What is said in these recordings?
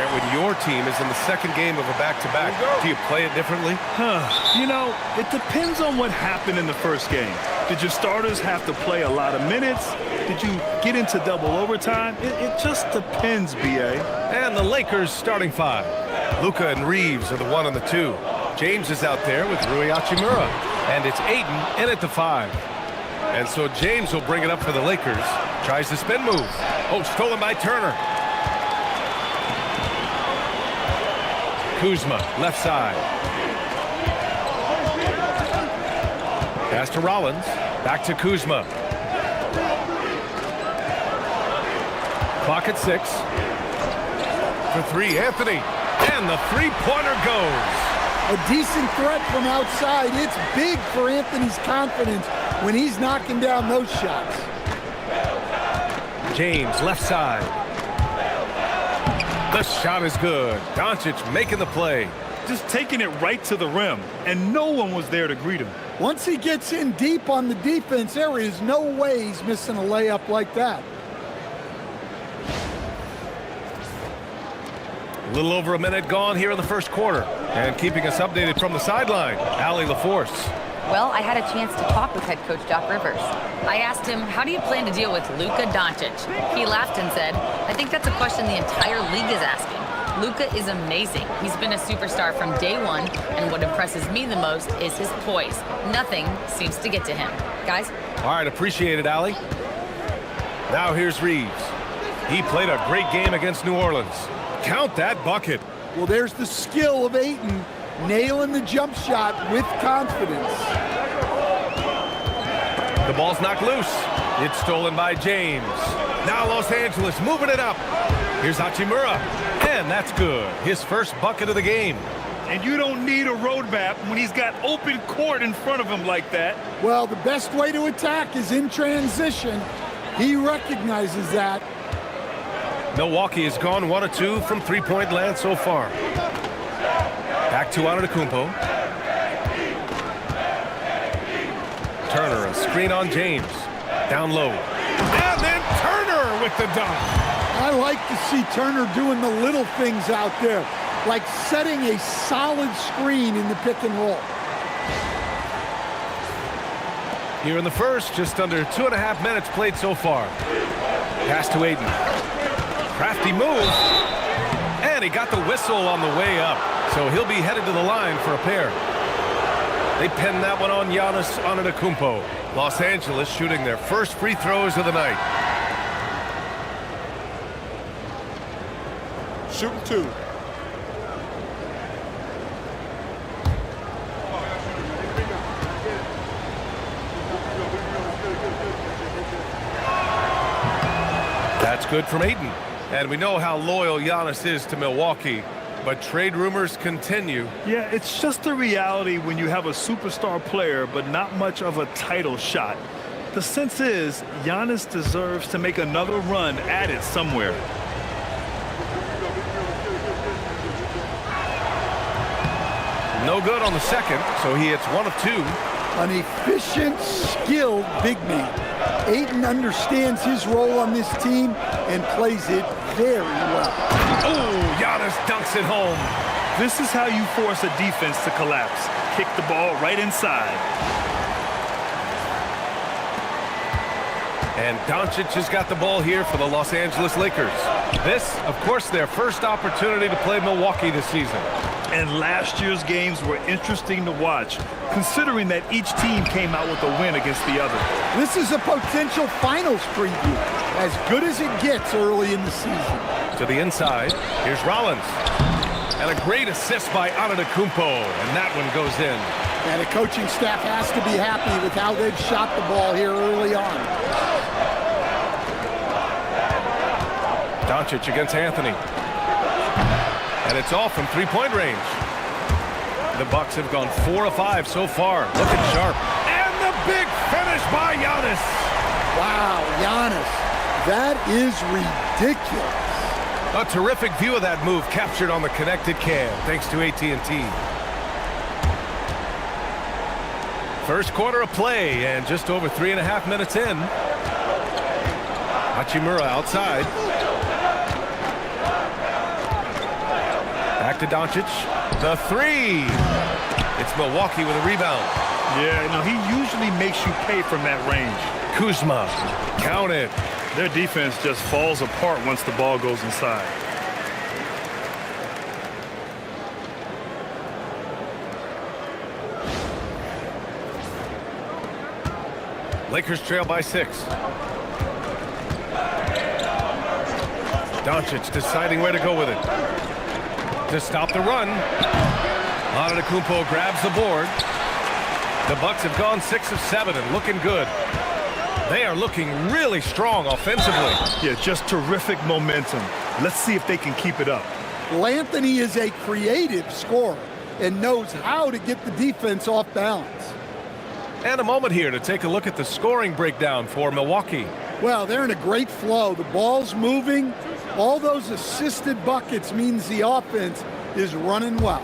When your team is in the second game of a back-to-back, do you play it differently? You know, it depends on what happened in the first game. Did your starters have to play a lot of minutes? Did you get into double overtime? It just depends, B.A. And the Lakers starting five. Luka and Reeves are the 1 and the 2. James is out there with Rui Hachimura. And it's Ayton in at the 5. And so James will bring it up for the Lakers. Tries the spin move. Oh, stolen by Turner. Kuzma, left side. Pass to Rollins. Back to Kuzma. Clock at 6. For 3, Anthony. And the three-pointer goes. A decent threat from outside. It's big for Anthony's confidence when he's knocking down those shots. James, left side. The shot is good. Doncic making the play. Just taking it right to the rim, and no one was there to greet him. Once he gets in deep on the defense, there is no way he's missing a layup like that. A little over a minute gone here in the first quarter. And keeping us updated from the sideline, Allie LaForce. Well, I had a chance to talk with head coach Doc Rivers. I asked him, how do you plan to deal with Luka Doncic? He laughed and said, I think that's a question the entire league is asking. Luka is amazing. He's been a superstar from day one, and what impresses me the most is his poise. Nothing seems to get to him. Guys? All right, appreciate it, Allie. Now here's Reeves. He played a great game against New Orleans. Count that bucket. Well, there's the skill of Ayton, nailing the jump shot with confidence. The ball's knocked loose. It's stolen by James. Now Los Angeles moving it up. Here's Hachimura. And that's good. His first bucket of the game. And you don't need a roadmap when he's got open court in front of him like that. Well, the best way to attack is in transition. He recognizes that. Milwaukee has gone 1 of 2 from three-point land so far. Back to Antetokounmpo. Turner, a screen on James. Down low. And then Turner with the dunk. I like to see Turner doing the little things out there, like setting a solid screen in the pick and roll. Here in the first, just under 2.5 minutes played so far. Pass to Ayton. Crafty move. And he got the whistle on the way up. So he'll be headed to the line for a pair. They pinned that one on Giannis Antetokounmpo. Los Angeles shooting their first free throws of the night. Shooting 2. That's good from Ayton. And we know how loyal Giannis is to Milwaukee. But trade rumors continue. Yeah, it's just the reality when you have a superstar player but not much of a title shot. The sense is Giannis deserves to make another run at it somewhere. No good on the second, so he hits 1 of 2. An efficient, skilled big man. Ayton understands his role on this team and plays it very well. Oh, Giannis dunks it home. This is how you force a defense to collapse. Kick the ball right inside. And Doncic has got the ball here for the Los Angeles Lakers. This, of course, their first opportunity to play Milwaukee this season. And last year's games were interesting to watch, considering that each team came out with a win against the other. This is a potential finals preview, as good as it gets early in the season. To the inside, here's Rollins. And a great assist by Antetokounmpo, and that one goes in. And the coaching staff has to be happy with how they've shot the ball here early on. Doncic against Anthony. And it's all from three-point range. The Bucks have gone 4 of 5 so far. Looking sharp. And the big finish by Giannis. Wow, Giannis. That is ridiculous. A terrific view of that move captured on the connected cam, thanks to AT&T. First quarter of play, and just over 3.5 minutes in. Hachimura outside. to Doncic. The three. It's Milwaukee with a rebound. Yeah, he usually makes you pay from that range. Kuzma. Count it. Their defense just falls apart once the ball goes inside. Lakers trail by 6. Doncic deciding where to go with it. To stop the run. Antetokounmpo grabs the board. The Bucks have gone 6 of 7 and looking good. They are looking really strong offensively. Yeah, just terrific momentum. Let's see if they can keep it up. Well, Anthony is a creative scorer and knows how to get the defense off balance. And a moment here to take a look at the scoring breakdown for Milwaukee. Well, they're in a great flow. The ball's moving. All those assisted buckets means the offense is running well.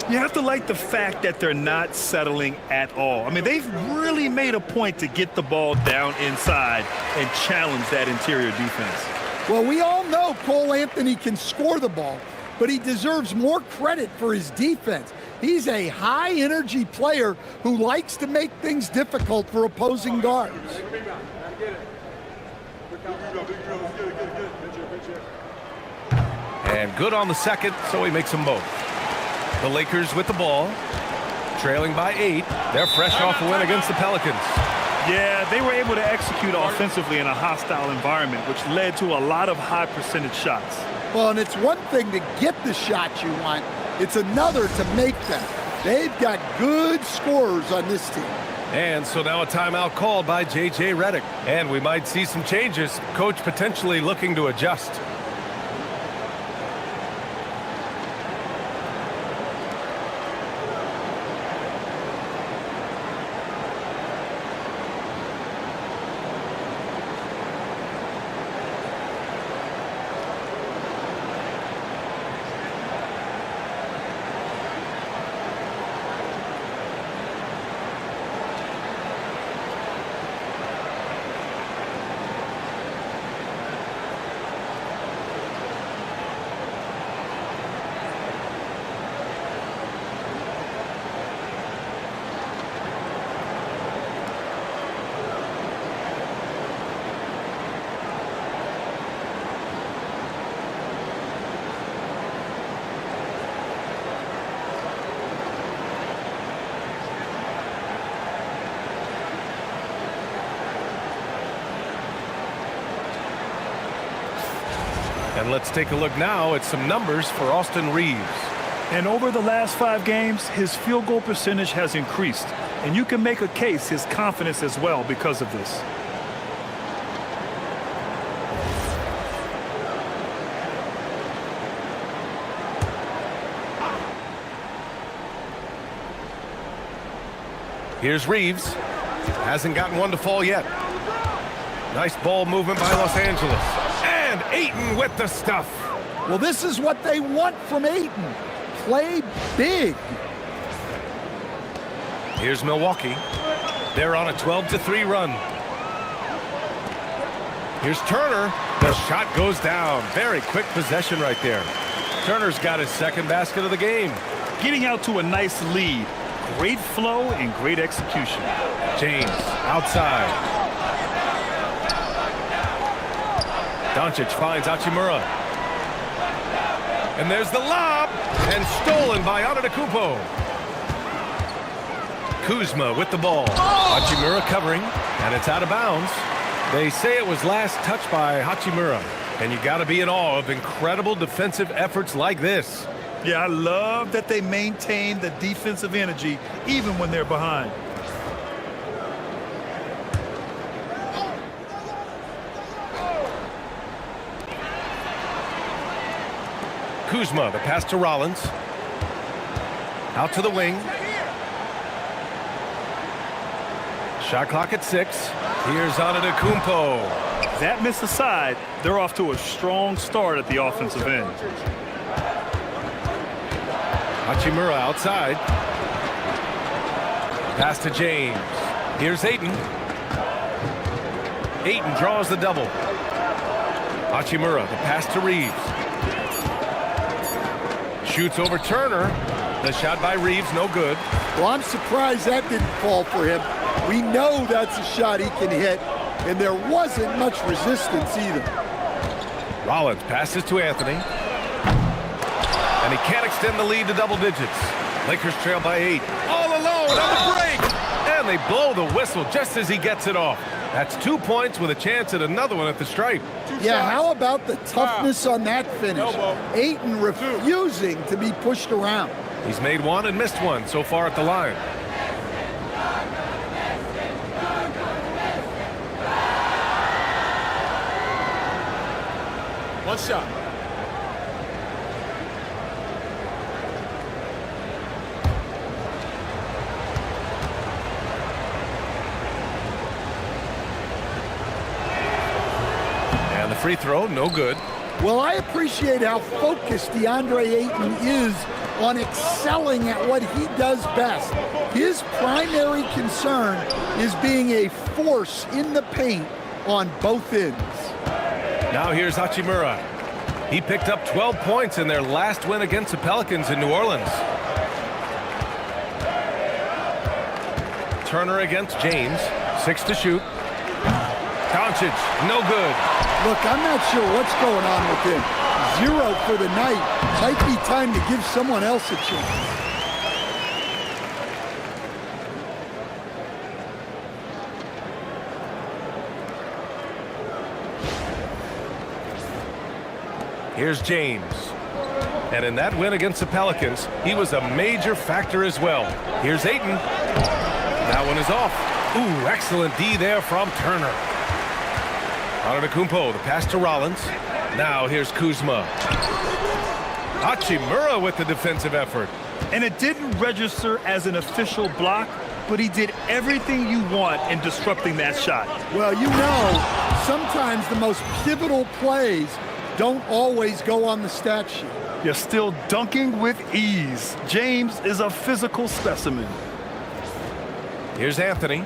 You have to like the fact that they're not settling at all. I mean, they've really made a point to get the ball down inside and challenge that interior defense. Well, we all know Cole Anthony can score the ball, but he deserves more credit for his defense. He's a high-energy player who likes to make things difficult for opposing guards. And good on the second, so he makes them both. The Lakers with the ball, trailing by 8. They're fresh off a win against the Pelicans. Yeah, they were able to execute offensively in a hostile environment, which led to a lot of high percentage shots. Well, and it's one thing to get the shots you want. It's another to make them. They've got good scorers on this team. And so now a timeout called by J.J. Redick. And we might see some changes. Coach potentially looking to adjust. And let's take a look now at some numbers for Austin Reeves. And over the last 5 games, his field goal percentage has increased. And you can make a case his confidence as well because of this. Here's Reeves. Hasn't gotten one to fall yet. Nice ball movement by Los Angeles. And Ayton with the stuff. Well, this is what they want from Ayton. Play big. Here's Milwaukee. They're on a 12-3 run. Here's Turner. The shot goes down. Very quick possession right there. Turner's got his second basket of the game. Getting out to a nice lead. Great flow and great execution. James outside. Doncic finds Hachimura. And there's the lob. And stolen by Antetokounmpo. Kuzma with the ball. Hachimura covering. And it's out of bounds. They say it was last touched by Hachimura. And you got to be in awe of incredible defensive efforts like this. Yeah, I love that they maintain the defensive energy even when they're behind. Kuzma, the pass to Rollins. Out to the wing. Shot clock at 6. Here's Antetokounmpo. That missed aside, they're off to a strong start at the offensive end. Hachimura outside. Pass to James. Here's Ayton. Ayton draws the double. Hachimura, the pass to Reeves. Shoots over Turner. The shot by Reeves, no good. Well, I'm surprised that didn't fall for him. We know that's a shot he can hit, and there wasn't much resistance either. Rollins passes to Anthony. And he can't extend the lead to double digits. Lakers trail by 8. All alone on the break. And they blow the whistle just as he gets it off. That's 2 points with a chance at another one at the stripe. Yeah, how about the toughness on that finish? Ayton refusing to be pushed around. He's made one and missed one so far at the line. One shot. And the free throw, no good. Well, I appreciate how focused DeAndre Ayton is on excelling at what he does best. His primary concern is being a force in the paint on both ends. Now here's Hachimura. He picked up 12 points in their last win against the Pelicans in New Orleans. Turner against James. 6 to shoot. Doncic, no good. Look, I'm not sure what's going on with him. 0 for the night. Might be time to give someone else a chance. Here's James. And in that win against the Pelicans, he was a major factor as well. Here's Ayton. That one is off. Ooh, excellent D there from Turner. Antetokounmpo, the pass to Rollins. Now here's Kuzma. Hachimura with the defensive effort. And it didn't register as an official block, but he did everything you want in disrupting that shot. Well, you know, sometimes the most pivotal plays don't always go on the stat sheet. You're still dunking with ease. James is a physical specimen. Here's Anthony.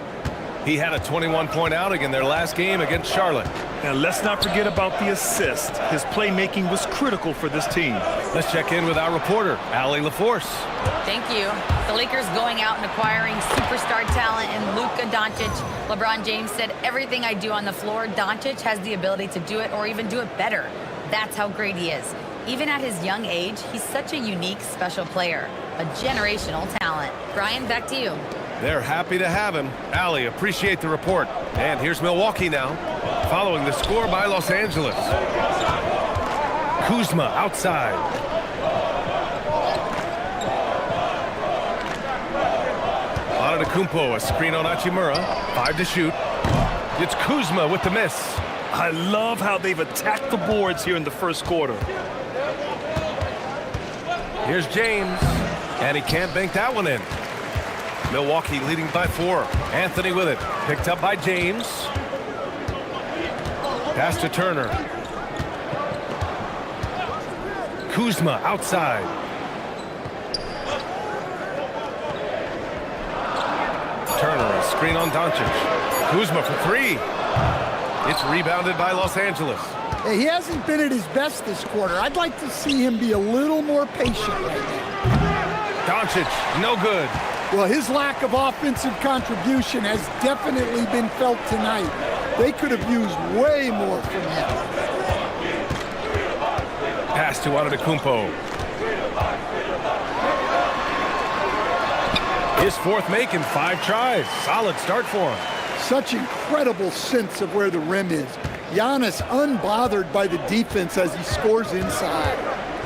He had a 21-point outing in their last game against Charlotte. And let's not forget about the assist. His playmaking was critical for this team. Let's check in with our reporter, Allie LaForce. Thank you. The Lakers going out and acquiring superstar talent in Luka Doncic. LeBron James said, everything I do on the floor, Doncic has the ability to do it or even do it better. That's how great he is. Even at his young age, he's such a unique, special player. A generational talent. Brian, back to you. They're happy to have him. Allie, appreciate the report. And here's Milwaukee now, following the score by Los Angeles. Kuzma outside. Antetokounmpo, a screen on Hachimura. 5 to shoot. It's Kuzma with the miss. I love how they've attacked the boards here in the first quarter. Here's James, and he can't bank that one in. Milwaukee leading by 4. Anthony with it. Picked up by James. Pass to Turner. Kuzma outside. Turner, a screen on Doncic. Kuzma for 3. It's rebounded by Los Angeles. He hasn't been at his best this quarter. I'd like to see him be a little more patient right now. Doncic, no good. Well, his lack of offensive contribution has definitely been felt tonight. They could have used way more from him. Pass to Antetokounmpo. His 4th make in 5 tries. Solid start for him. Such incredible sense of where the rim is. Giannis unbothered by the defense as he scores inside.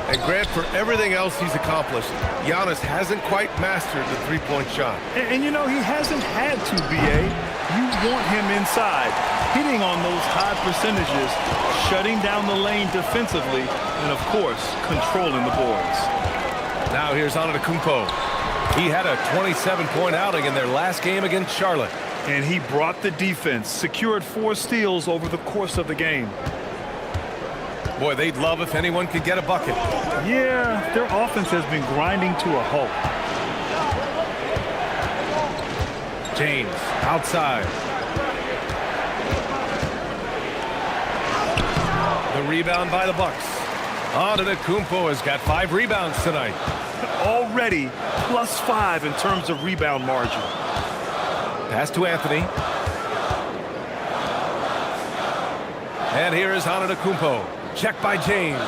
And Grant, for everything else he's accomplished, Giannis hasn't quite mastered the three-point shot. And you know, he hasn't had to, B.A. You want him inside, hitting on those high percentages, shutting down the lane defensively, and, of course, controlling the boards. Now here's Antetokounmpo. He had a 27-point outing in their last game against Charlotte. And he brought the defense, secured 4 steals over the course of the game. Boy, they'd love if anyone could get a bucket. Yeah, their offense has been grinding to a halt. James, outside. The rebound by the Bucks. Antetokounmpo has got 5 rebounds tonight. Already +5 in terms of rebound margin. Pass to Anthony. And here is Antetokounmpo. Check by James.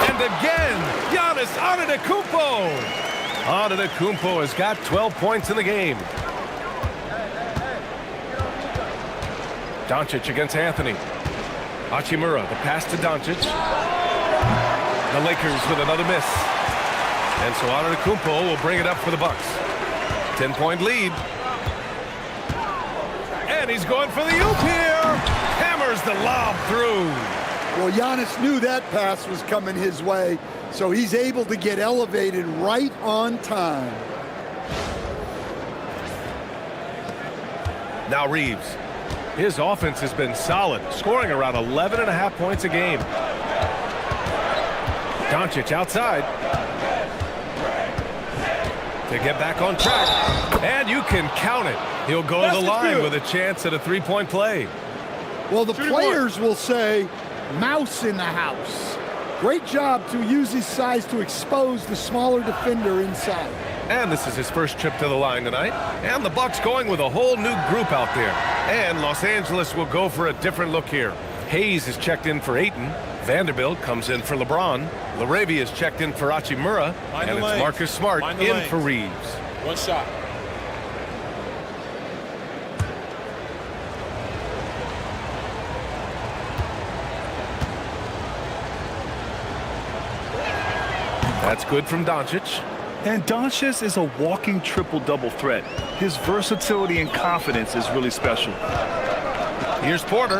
And again, Giannis Antetokounmpo. Antetokounmpo has got 12 points in the game. Doncic against Anthony. Hachimura, the pass to Doncic. The Lakers with another miss. And so Antetokounmpo will bring it up for the Bucks. 10-point lead. And he's going for the oop here. Hammers the lob through. Well, Giannis knew that pass was coming his way, so he's able to get elevated right on time. Now Reeves. His offense has been solid, scoring around 11.5 points a game. Doncic outside. To get back on track. And you can count it. He'll go to the line with a chance at a 3-point play. Well, the players will say, mouse in the house. Great job to use his size to expose the smaller defender inside. And this is his first trip to the line tonight. And the Bucks going with a whole new group out there. And Los Angeles will go for a different look here. Hayes is checked in for Ayton. Vanderbilt comes in for LeBron. LaRavia is checked in for Hachimura. And it's Marcus Smart in for Reeves. One shot. That's good from Doncic. And Doncic is a walking triple-double threat. His versatility and confidence is really special. Here's Porter.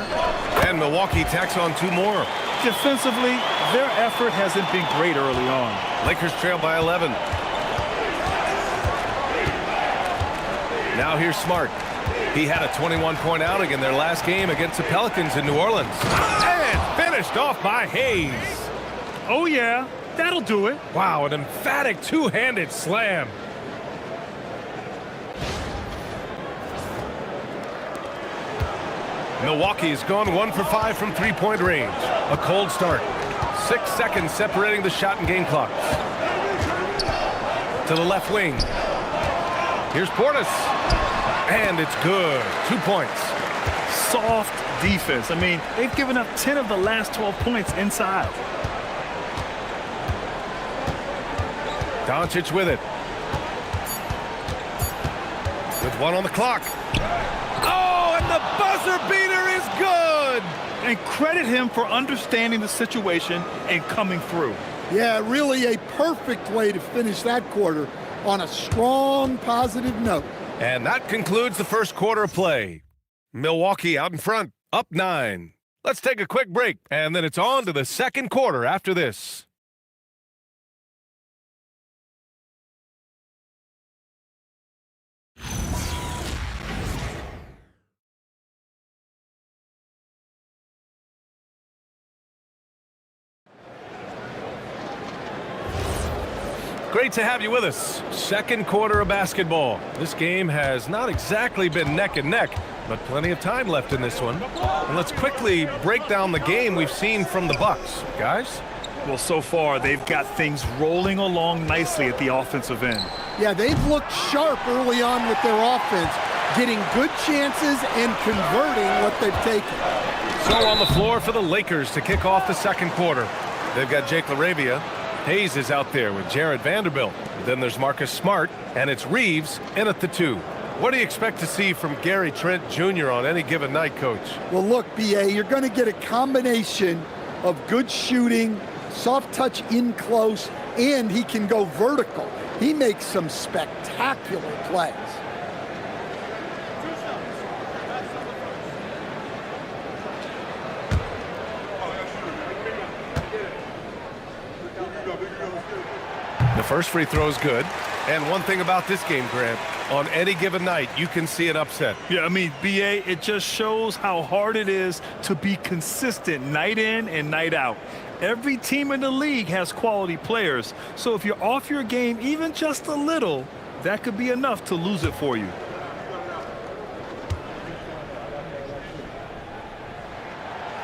And Milwaukee tacks on 2 more. Defensively, their effort hasn't been great early on. Lakers trail by 11. Now here's Smart. He had a 21-point outing in their last game against the Pelicans in New Orleans. And finished off by Hayes. Oh, yeah. That'll do it. Wow, an emphatic two-handed slam. Milwaukee has gone 1 for 5 from 3-point range. A cold start. 6 seconds separating the shot and game clocks. To the left wing. Here's Portis. And it's good. 2 points. Soft defense. I mean, they've given up 10 of the last 12 points inside. Doncic with it. With 1 on the clock. Oh, and the buzzer beater is good! And credit him for understanding the situation and coming through. Yeah, really a perfect way to finish that quarter on a strong, positive note. And that concludes the first quarter of play. Milwaukee out in front, up 9. Let's take a quick break, and then it's on to the second quarter after this. Great to have you with us. Second quarter of basketball. This game has not exactly been neck and neck, but plenty of time left in this one. And let's quickly break down the game we've seen from the Bucks. Guys? Well, so far, they've got things rolling along nicely at the offensive end. Yeah, they've looked sharp early on with their offense, getting good chances and converting what they've taken. So on the floor for the Lakers to kick off the second quarter. They've got Jake LaRavia. Hayes is out there with Jared Vanderbilt. Then there's Marcus Smart, and it's Reeves in at the 2. What do you expect to see from Gary Trent Jr. on any given night, Coach? Well, look, B.A., you're going to get a combination of good shooting, soft touch in close, and he can go vertical. He makes some spectacular plays. The first free throw is good. And one thing about this game, Grant, on any given night, you can see an upset. Yeah, I mean, B.A., it just shows how hard it is to be consistent night in and night out. Every team in the league has quality players, so if you're off your game even just a little, that could be enough to lose it for you.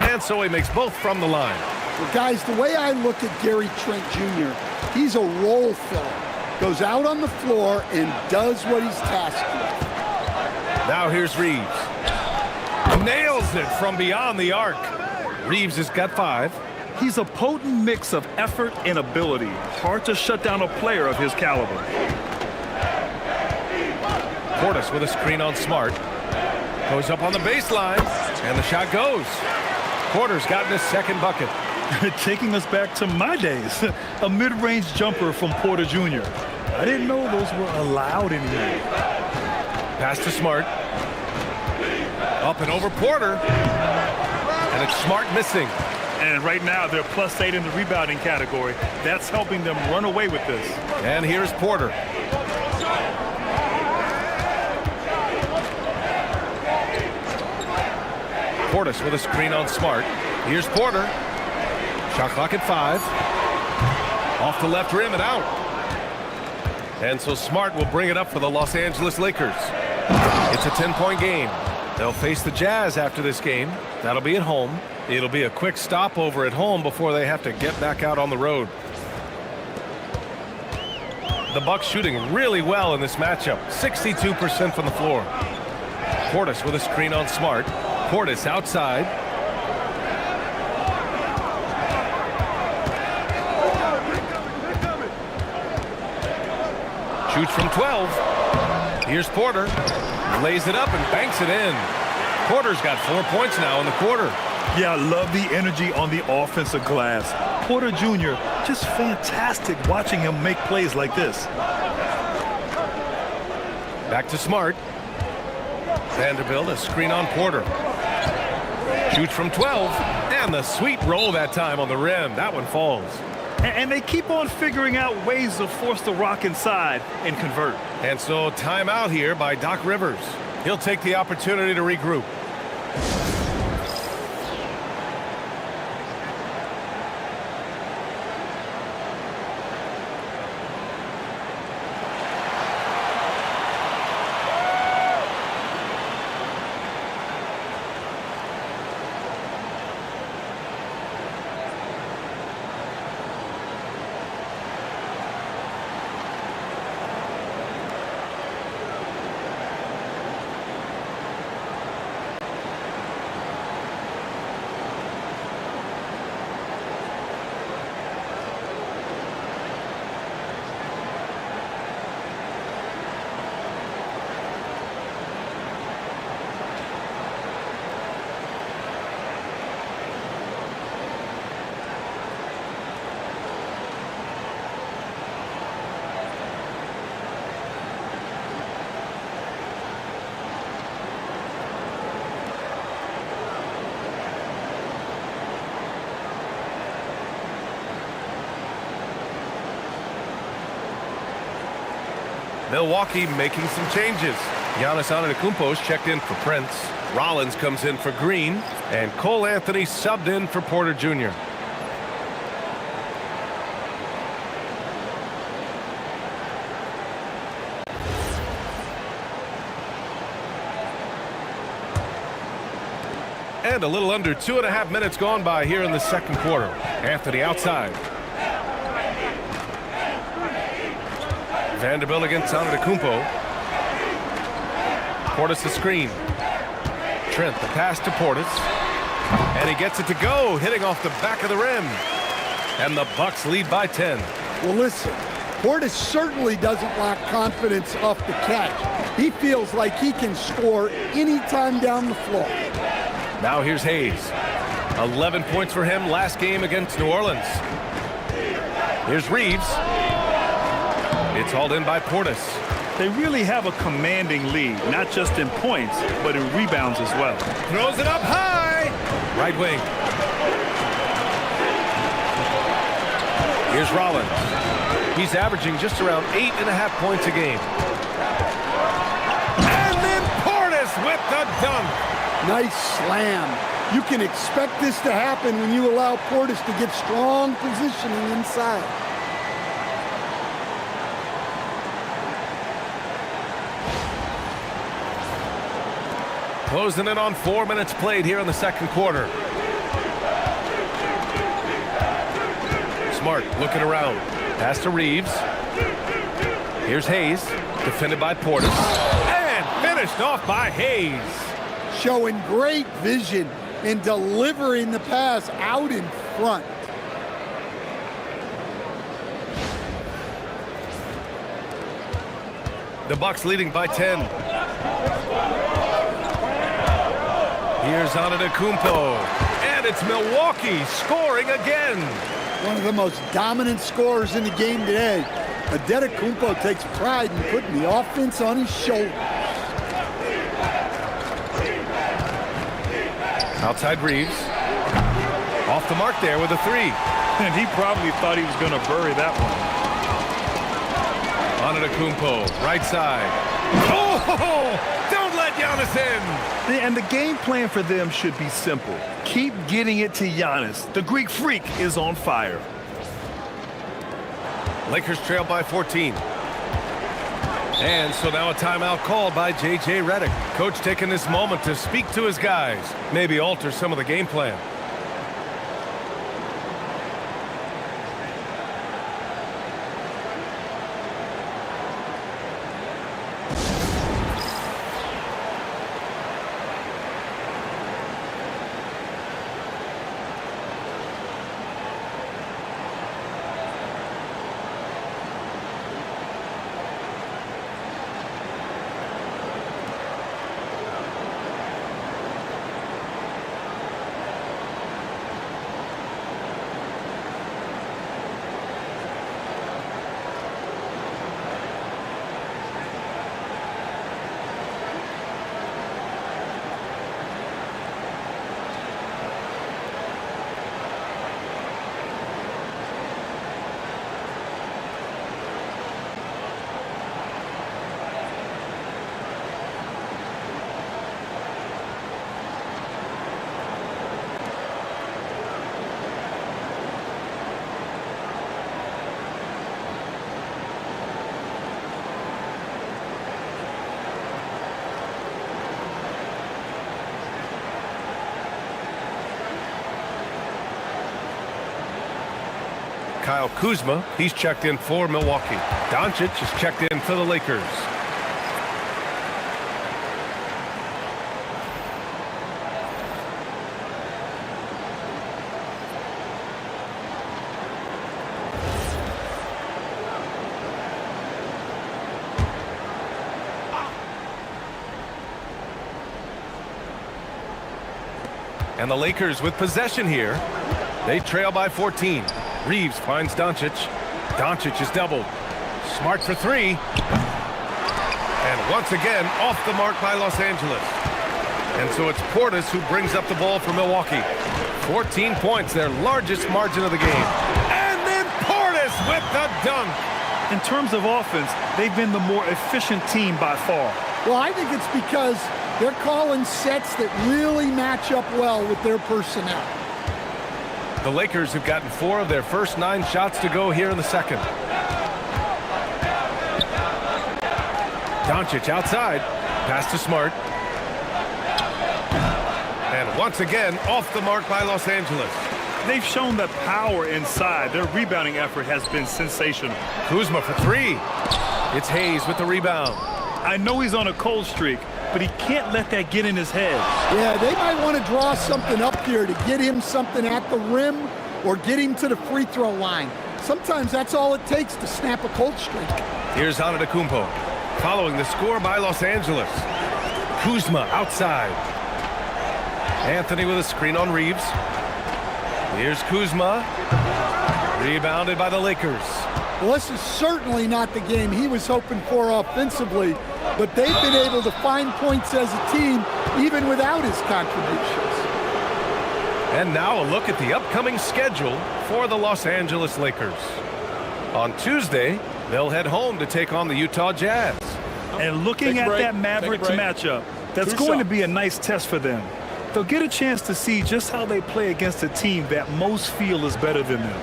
And so he makes both from the line. Well, guys, the way I look at Gary Trent Jr., he's a role filler. Goes out on the floor and does what he's tasked with. Now here's Reeves. Nails it from beyond the arc. Reeves has got 5. He's a potent mix of effort and ability. Hard to shut down a player of his caliber. Portis with a screen on Smart. Goes up on the baseline, and the shot goes. Porter's gotten his second bucket. Taking us back to my days. A mid-range jumper from Porter Jr. I didn't know those were allowed anymore. Pass to Smart. Up and over Porter. And it's Smart missing. And right now, they're +8 in the rebounding category. That's helping them run away with this. And here's Porter. Portis with a screen on Smart. Here's Porter. Shot clock at 5. Off the left rim and out. And so Smart will bring it up for the Los Angeles Lakers. It's a 10-point game. They'll face the Jazz after this game. That'll be at home. It'll be a quick stopover at home before they have to get back out on the road. The Bucks shooting really well in this matchup. 62% from the floor. Portis with a screen on Smart. Portis outside. Shoots from 12. Here's Porter. Lays it up and banks it in. Porter's got 4 points now in the quarter. Yeah, I love the energy on the offensive glass. Porter Jr., just fantastic watching him make plays like this. Back to Smart. Vanderbilt, a screen on Porter. Shoots from 12. And the sweet roll that time on the rim. That one falls. And they keep on figuring out ways to force the rock inside and convert. And so timeout here by Doc Rivers. He'll take the opportunity to regroup. Milwaukee making some changes. Giannis Antetokounmpo's checked in for Prince. Rollins comes in for Green. And Cole Anthony subbed in for Porter Jr. And a little under 2.5 minutes gone by here in the second quarter. Anthony outside. Vanderbilt against Antetokounmpo. Portis the screen. Trent the pass to Portis. And he gets it to go, hitting off the back of the rim. And the Bucks lead by 10. Well, listen, Portis certainly doesn't lack confidence off the catch. He feels like he can score anytime down the floor. Now here's Hayes. 11 points for him last game against New Orleans. Here's Reeves. It's hauled in by Portis. They really have a commanding lead, not just in points, but in rebounds as well. Throws it up high. Right wing. Here's Rollins. He's averaging just around 8.5 points a game. And then Portis with the dunk. Nice slam. You can expect this to happen when you allow Portis to get strong positioning inside. Closing in on 4 minutes played here in the second quarter. Smart looking around. Pass to Reeves. Here's Hayes, defended by Portis. And finished off by Hayes. Showing great vision and delivering the pass out in front. The Bucks leading by 10. Here's Antetokounmpo. And it's Milwaukee scoring again. One of the most dominant scorers in the game today. Antetokounmpo takes pride in putting the offense on his shoulders. Outside Reeves. Off the mark there with a three. And he probably thought he was going to bury that one. Antetokounmpo, right side. Oh! Don't let Giannis in! And the game plan for them should be simple. Keep getting it to Giannis. The Greek freak is on fire. Lakers trail by 14. And so now a timeout called by J.J. Redick. Coach taking this moment to speak to his guys. Maybe alter some of the game plan. Kyle Kuzma, he's checked in for Milwaukee. Doncic is checked in for the Lakers. And the Lakers with possession here. They trail by 14. Reeves finds Doncic. Doncic is doubled. Smart for three. And once again, off the mark by Los Angeles. And so it's Portis who brings up the ball for Milwaukee. 14 points, their largest margin of the game. And then Portis with the dunk. In terms of offense, they've been the more efficient team by far. Well, I think it's because they're calling sets that really match up well with their personnel. The Lakers have gotten 4 of their first 9 shots to go here in the second. Doncic outside. Pass to Smart. And once again, off the mark by Los Angeles. They've shown that power inside. Their rebounding effort has been sensational. Kuzma for 3. It's Hayes with the rebound. I know he's on a cold streak, but he can't let that get in his head. Yeah, they might want to draw something up here to get him something at the rim or get him to the free throw line. Sometimes that's all it takes to snap a cold streak. Here's Antetokounmpo following the score by Los Angeles. Kuzma outside. Anthony with a screen on Reeves. Here's Kuzma. Rebounded by the Lakers. Well, this is certainly not the game he was hoping for offensively, but they've been able to find points as a team even without his contributions. And now a look at the upcoming schedule for the Los Angeles Lakers. On Tuesday, they'll head home to take on the Utah Jazz. And looking at that Mavericks matchup, that's going to be a nice test for them. They'll get a chance to see just how they play against a team that most feel is better than them.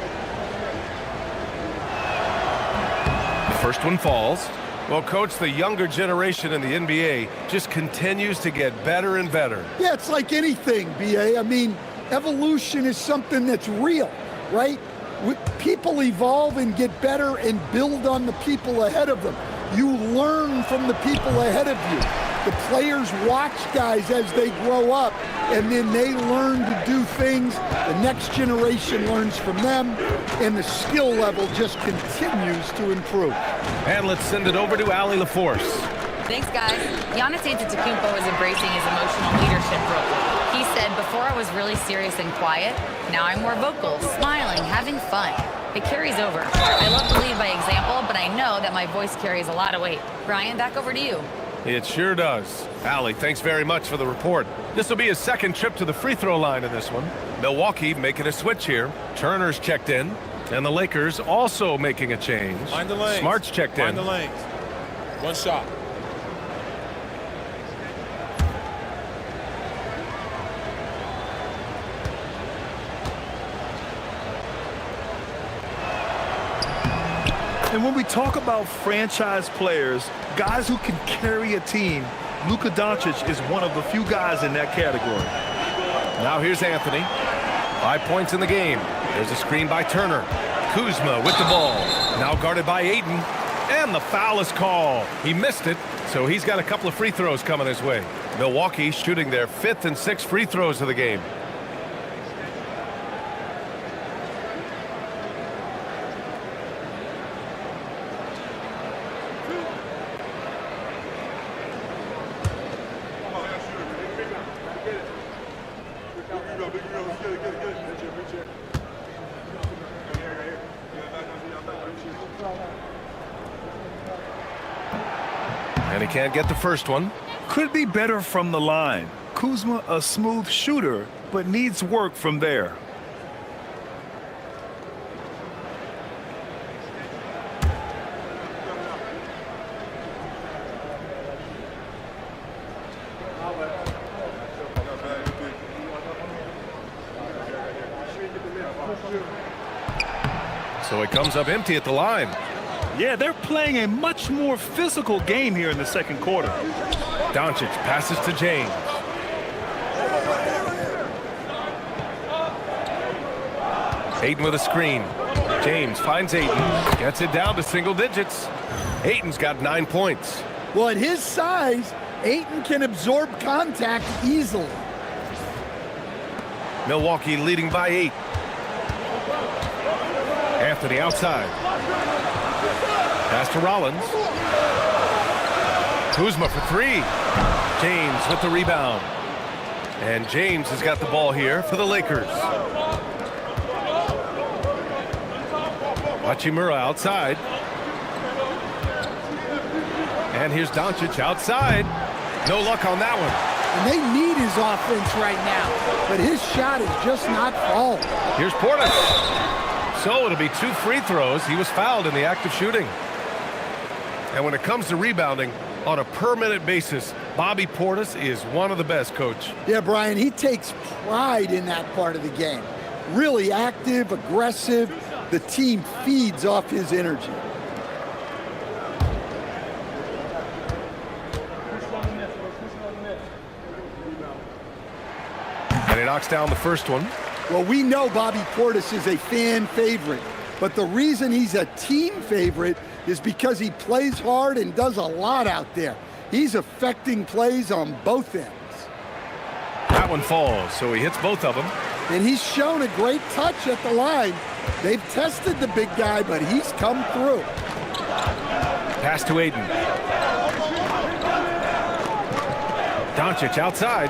The first one falls. Well, Coach, the younger generation in the NBA just continues to get better and better. Yeah, it's like anything, B.A. I mean, evolution is something that's real, right? People evolve and get better and build on the people ahead of them. You learn from the people ahead of you. The players watch guys as they grow up, and then they learn to do things. The next generation learns from them, and the skill level just continues to improve. And let's send it over to Allie LaForce. Thanks, guys. Giannis Antetokounmpo is embracing his emotional leadership role. He said, before I was really serious and quiet, now I'm more vocal, smiling, having fun. It carries over. I love to lead by example, but I know that my voice carries a lot of weight. Brian, back over to you. It sure does. Allie, thanks very much for the report. This will be his second trip to the free throw line in this one. Milwaukee making a switch here. Turner's checked in, and the Lakers also making a change. Mind the lanes. Smart's checked in. Mind the lanes. One shot. And when we talk about franchise players, guys who can carry a team, Luka Doncic is one of the few guys in that category. Now here's Anthony. 5 points in the game. There's a screen by Turner. Kuzma with the ball. Now guarded by Ayton. And the foul is called. He missed it, so he's got a couple of free throws coming his way. Milwaukee shooting their 5th and 6th free throws of the game. And he can't get the first one. Could be better from the line. Kuzma, a smooth shooter, but needs work from there. So it comes up empty at the line. Yeah, they're playing a much more physical game here in the second quarter. Doncic passes to James. Ayton with a screen. James finds Ayton. Gets it down to single digits. Ayton's got 9 points. Well, at his size, Ayton can absorb contact easily. Milwaukee leading by 8. Anthony outside. Pass to Rollins. Kuzma for 3. James with the rebound. And James has got the ball here for the Lakers. Hachimura outside. And here's Doncic outside. No luck on that one. And they need his offense right now, but his shot is just not falling. Here's Portis. So it'll be 2 free throws. He was fouled in the act of shooting. And when it comes to rebounding, on a per-minute basis, Bobby Portis is one of the best, Coach. Yeah, Brian, he takes pride in that part of the game. Really active, aggressive. The team feeds off his energy. And he knocks down the first one. Well, we know Bobby Portis is a fan favorite, but the reason he's a team favorite is because he plays hard and does a lot out there. He's affecting plays on both ends. That one falls, so he hits both of them. And he's shown a great touch at the line. They've tested the big guy, but he's come through. Pass to Ayton. Doncic outside.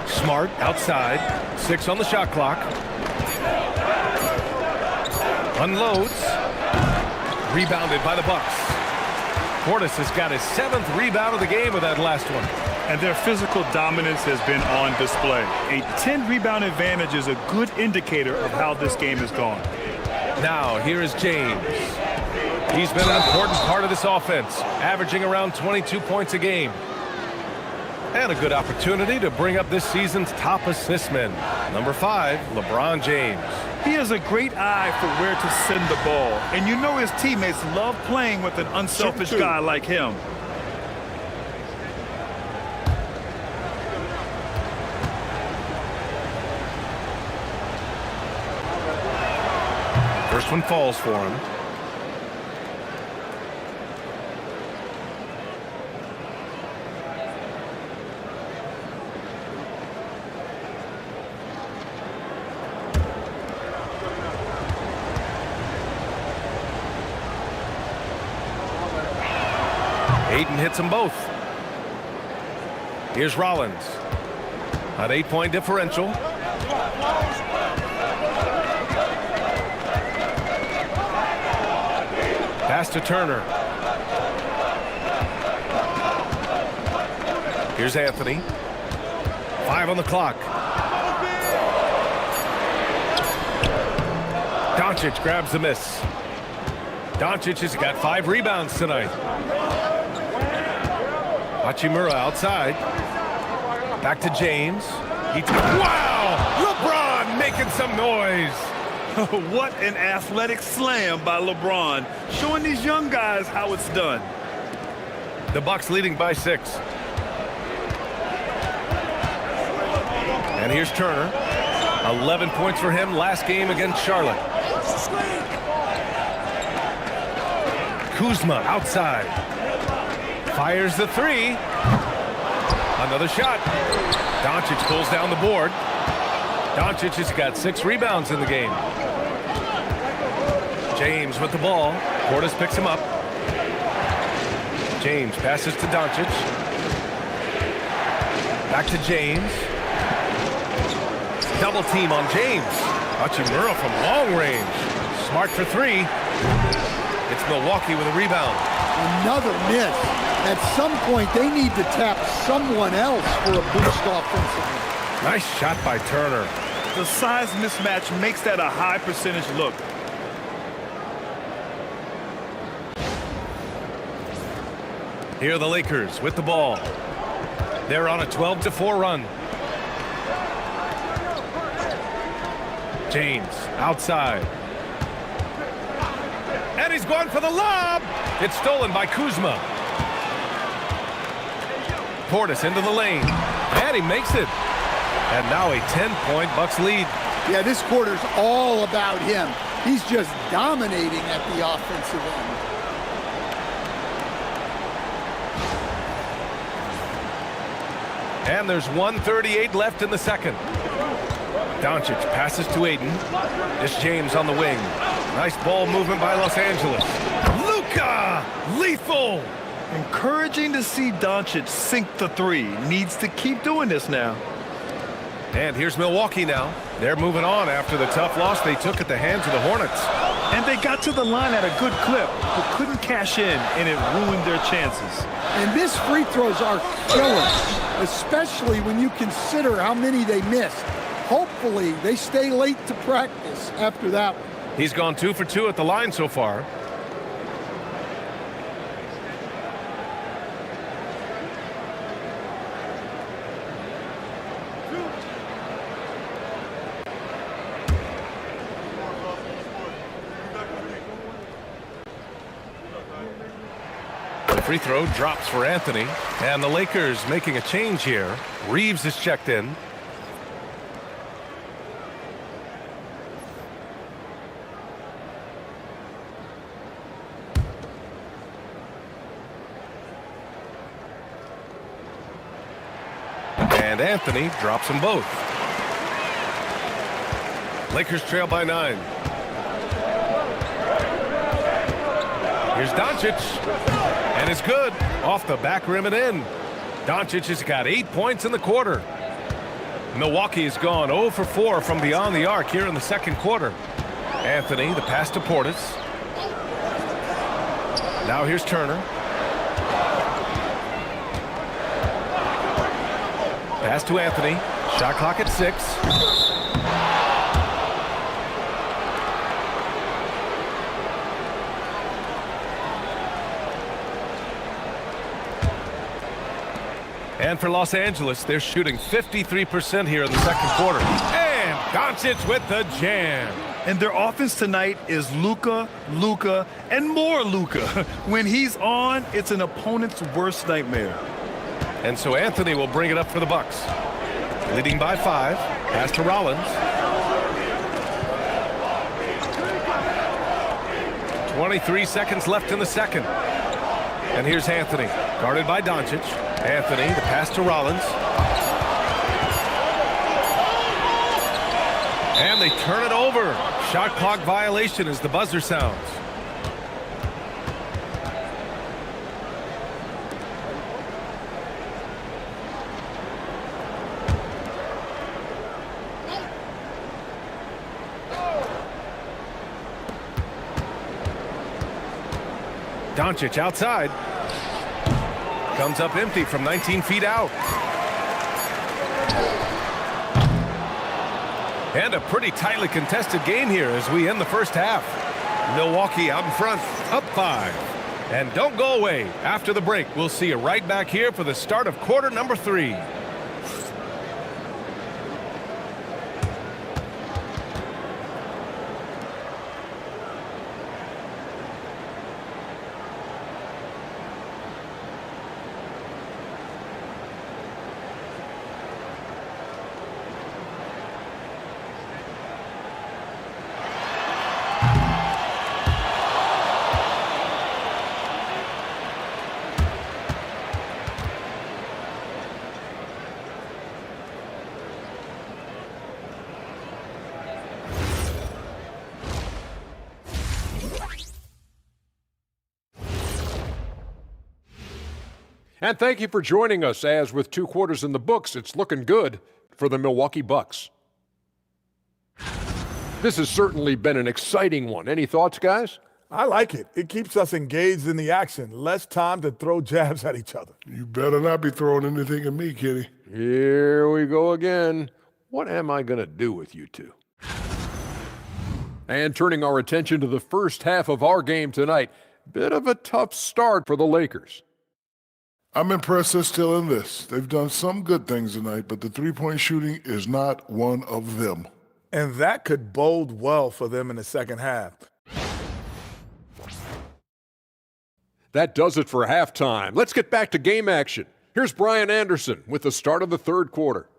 Smart outside. 6 on the shot clock. Unloads. Rebounded by the Bucks. Portis has got his 7th rebound of the game with that last one. And their physical dominance has been on display. A 10-rebound advantage is a good indicator of how this game has gone. Now, here is James. He's been an important part of this offense, averaging around 22 points a game. And a good opportunity to bring up this season's top assist man. Number 5, LeBron James. He has a great eye for where to send the ball. And you know his teammates love playing with an unselfish guy like him. First one falls for him. Ayton hits them both. Here's Rollins. An 8-point differential. Pass to Turner. Here's Anthony. 5 on the clock. Doncic grabs the miss. Doncic has got 5 rebounds tonight. Hachimura outside. Back to James. Wow! LeBron making some noise. What an athletic slam by LeBron, showing these young guys how it's done. The Bucks leading by 6. And here's Turner. 11 points for him last game against Charlotte. Kuzma outside. Fires the 3. Another shot. Doncic pulls down the board. Doncic has got 6 rebounds in the game. James with the ball. Portis picks him up. James passes to Doncic. Back to James. Double team on James. Hachimura from long range. Smart for 3. It's Milwaukee with a rebound. Another miss. At some point, they need to tap someone else for a boost offensively. Nice shot by Turner. The size mismatch makes that a high percentage look. Here are the Lakers with the ball. They're on a 12-4 run. James outside. And he's going for the lob. It's stolen by Kuzma. Portis into the lane. And he makes it. And now a 10-point Bucks lead. Yeah, this quarter's all about him. He's just dominating at the offensive end. And there's 1:38 left in the second. Doncic passes to Ayton. This James on the wing. Nice ball movement by Los Angeles. Luka! Lethal! Encouraging to see Doncic sink the 3. Needs to keep doing this now. And here's Milwaukee now. They're moving on after the tough loss they took at the hands of the Hornets. And they got to the line at a good clip, but couldn't cash in, and it ruined their chances. And missed free throws are killer, especially when you consider how many they missed. Hopefully, they stay late to practice after that one. He's gone 2 for 2 at the line so far. The free throw drops for Anthony. And the Lakers making a change here. Reeves is checked in. And Anthony drops them both. Lakers trail by 9. Here's Doncic. And it's good. Off the back rim and in. Doncic has got 8 points in the quarter. Milwaukee has gone 0 for 4 from beyond the arc here in the second quarter. Anthony, the pass to Portis. Now here's Turner. Pass to Anthony. Shot clock at 6. And for Los Angeles, they're shooting 53% here in the second quarter. And Doncic with the jam. And their offense tonight is Luka, and more Luka. When he's on, it's an opponent's worst nightmare. And so Anthony will bring it up for the Bucks. Leading by 5. Pass to Rollins. 23 seconds left in the second. And here's Anthony, guarded by Doncic. Anthony, the pass to Rollins. And they turn it over. Shot clock violation as the buzzer sounds. Doncic outside. Comes up empty from 19 feet out. And a pretty tightly contested game here as we end the first half. Milwaukee out in front, up 5. And don't go away. After the break, we'll see you right back here for the start of quarter number 3. And thank you for joining us, as with 2 quarters in the books, it's looking good for the Milwaukee Bucks. This has certainly been an exciting one. Any thoughts, guys? I like it. It keeps us engaged in the action. Less time to throw jabs at each other. You better not be throwing anything at me, Kenny. Here we go again. What am I going to do with you two? And turning our attention to the first half of our game tonight, bit of a tough start for the Lakers. I'm impressed they're still in this. They've done some good things tonight, but the three-point shooting is not one of them. And that could bode well for them in the second half. That does it for halftime. Let's get back to game action. Here's Brian Anderson with the start of the third quarter.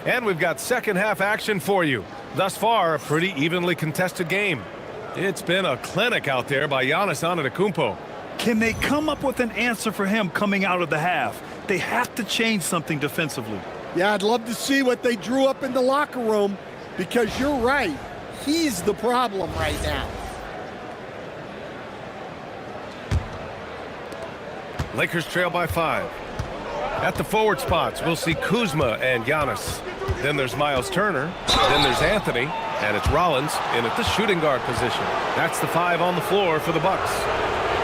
And we've got second half action for you. Thus far, a pretty evenly contested game. It's been a clinic out there by Giannis Antetokounmpo. Can they come up with an answer for him coming out of the half? They have to change something defensively. Yeah, I'd love to see what they drew up in the locker room, because you're right. He's the problem right now. Lakers trail by 5. At the forward spots, we'll see Kuzma and Giannis. Then there's Miles Turner. Then there's Anthony. And it's Rollins in at the shooting guard position. That's the 5 on the floor for the Bucks.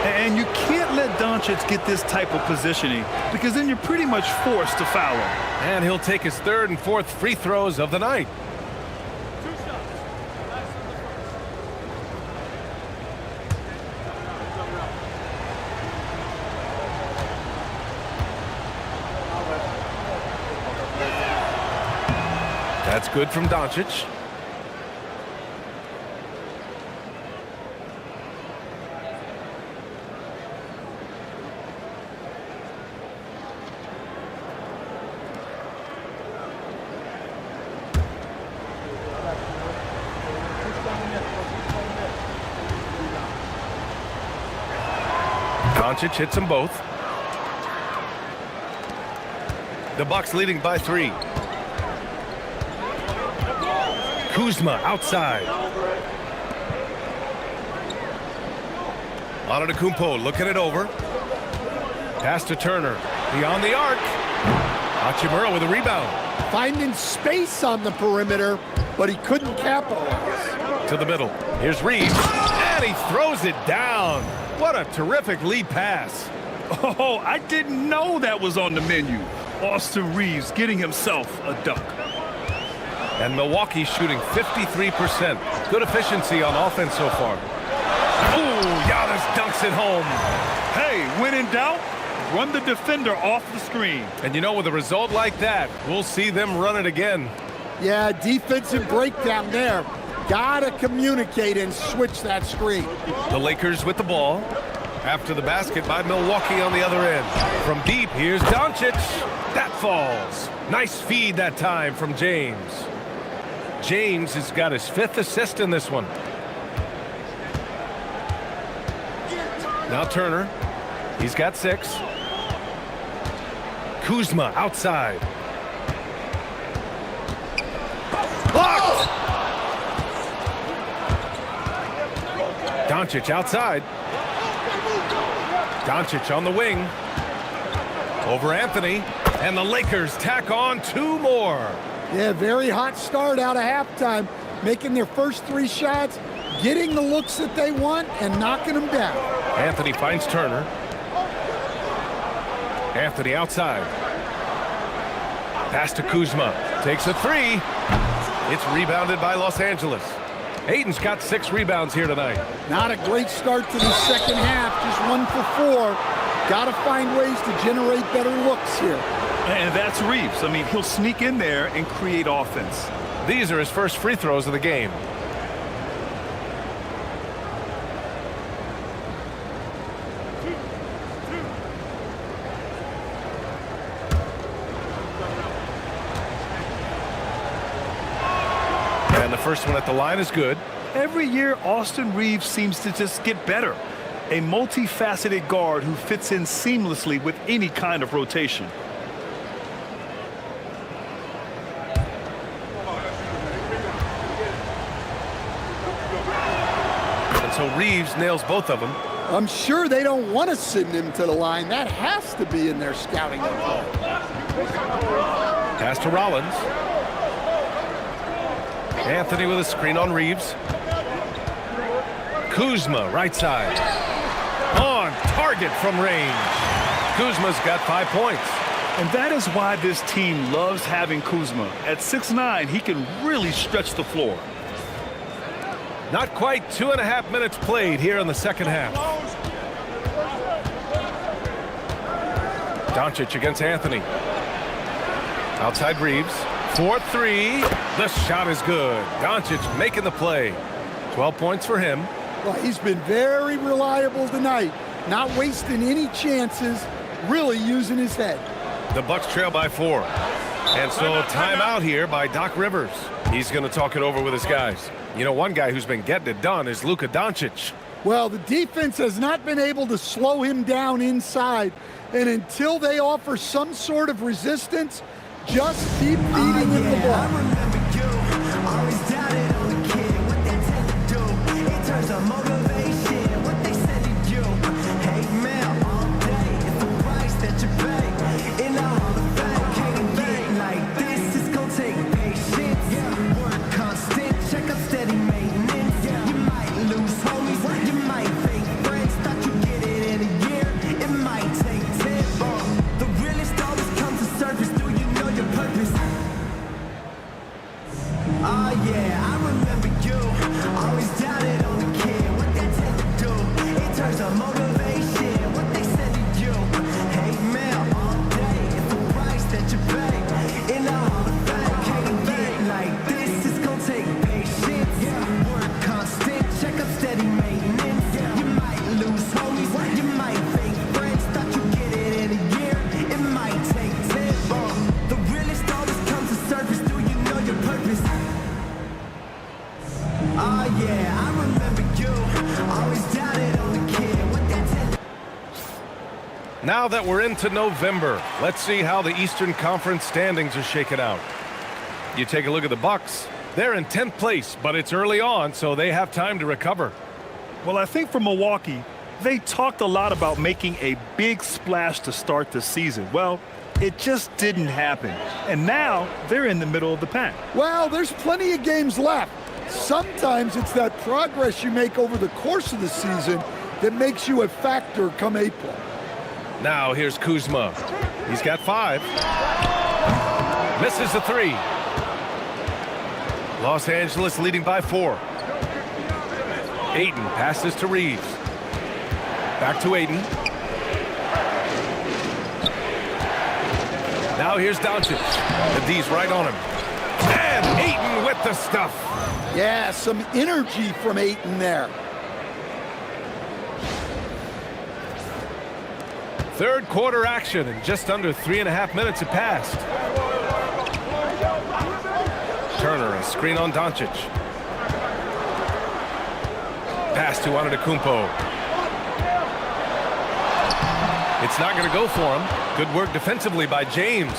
And you can't let Doncic get this type of positioning, because then you're pretty much forced to foul him. And he'll take his third and fourth free throws of the night. That's good from Doncic. Doncic hits them both. The Bucks leading by 3. Kuzma outside. Antetokounmpo looking it over. Pass to Turner. Beyond the arc. Hachimura with a rebound. Finding space on the perimeter, but he couldn't capitalize. To the middle. Here's Reeves. And he throws it down. What a terrific lead pass. Oh, I didn't know that was on the menu. Austin Reeves getting himself a dunk. And Milwaukee shooting 53%. Good efficiency on offense so far. Ooh, Giannis dunks it home. Hey, when in doubt, run the defender off the screen. And you know, with a result like that, we'll see them run it again. Yeah, defensive breakdown there. Gotta communicate and switch that screen. The Lakers with the ball. After the basket by Milwaukee on the other end. From deep, here's Doncic. That falls. Nice feed that time from James. James has got his 5th assist in this one. Now Turner. He's got 6. Kuzma outside. Blocked! Doncic outside. Doncic on the wing. Over Anthony. And the Lakers tack on 2 more. Yeah, very hot start out of halftime. Making their first 3 shots, getting the looks that they want, and knocking them down. Anthony finds Turner. Anthony outside. Pass to Kuzma. Takes a 3. It's rebounded by Los Angeles. Ayton's got 6 rebounds here tonight. Not a great start to the second half. Just 1 for 4. Got to find ways to generate better looks here. And that's Reeves. I mean, he'll sneak in there and create offense. These are his first free throws of the game. And the first one at the line is good. Every year, Austin Reeves seems to just get better. A multifaceted guard who fits in seamlessly with any kind of rotation. And so Reeves nails both of them. I'm sure they don't want to send him to the line. That has to be in their scouting report. Pass to Rollins. Anthony with a screen on Reeves. Kuzma, right side. On target from range. Kuzma's got 5 points. And that is why this team loves having Kuzma. At 6'9", he can really stretch the floor. Not quite 2.5 minutes played here in the second half. Doncic against Anthony. Outside Reeves. 4-3. The shot is good. Doncic making the play. 12 points for him. Well, he's been very reliable tonight. Not wasting any chances. Really using his head. The Bucks trail by 4. And so timeout here by Doc Rivers. He's going to talk it over with his guys. You know, one guy who's been getting it done is Luka Doncic. Well, the defense has not been able to slow him down inside. And until they offer some sort of resistance, just keep feeding him the ball. Now that we're into November, let's see how the Eastern Conference standings are shaken out. You take a look at the Bucks. They're in 10th place, but it's early on, so they have time to recover. Well, I think for Milwaukee, they talked a lot about making a big splash to start the season. Well, it just didn't happen. And now they're in the middle of the pack. Well, there's plenty of games left. Sometimes it's that progress you make over the course of the season that makes you a factor come April. Now here's Kuzma. He's got 5. Misses the 3. Los Angeles leading by 4. Ayton passes to Reeves. Back to Ayton. Now here's Doncic. The D's right on him. And Ayton with the stuff. Yeah, some energy from Ayton there. Third quarter action, and just under 3.5 minutes have passed. Turner, a screen on Doncic. Pass to Antetokounmpo. It's not going to go for him. Good work defensively by James.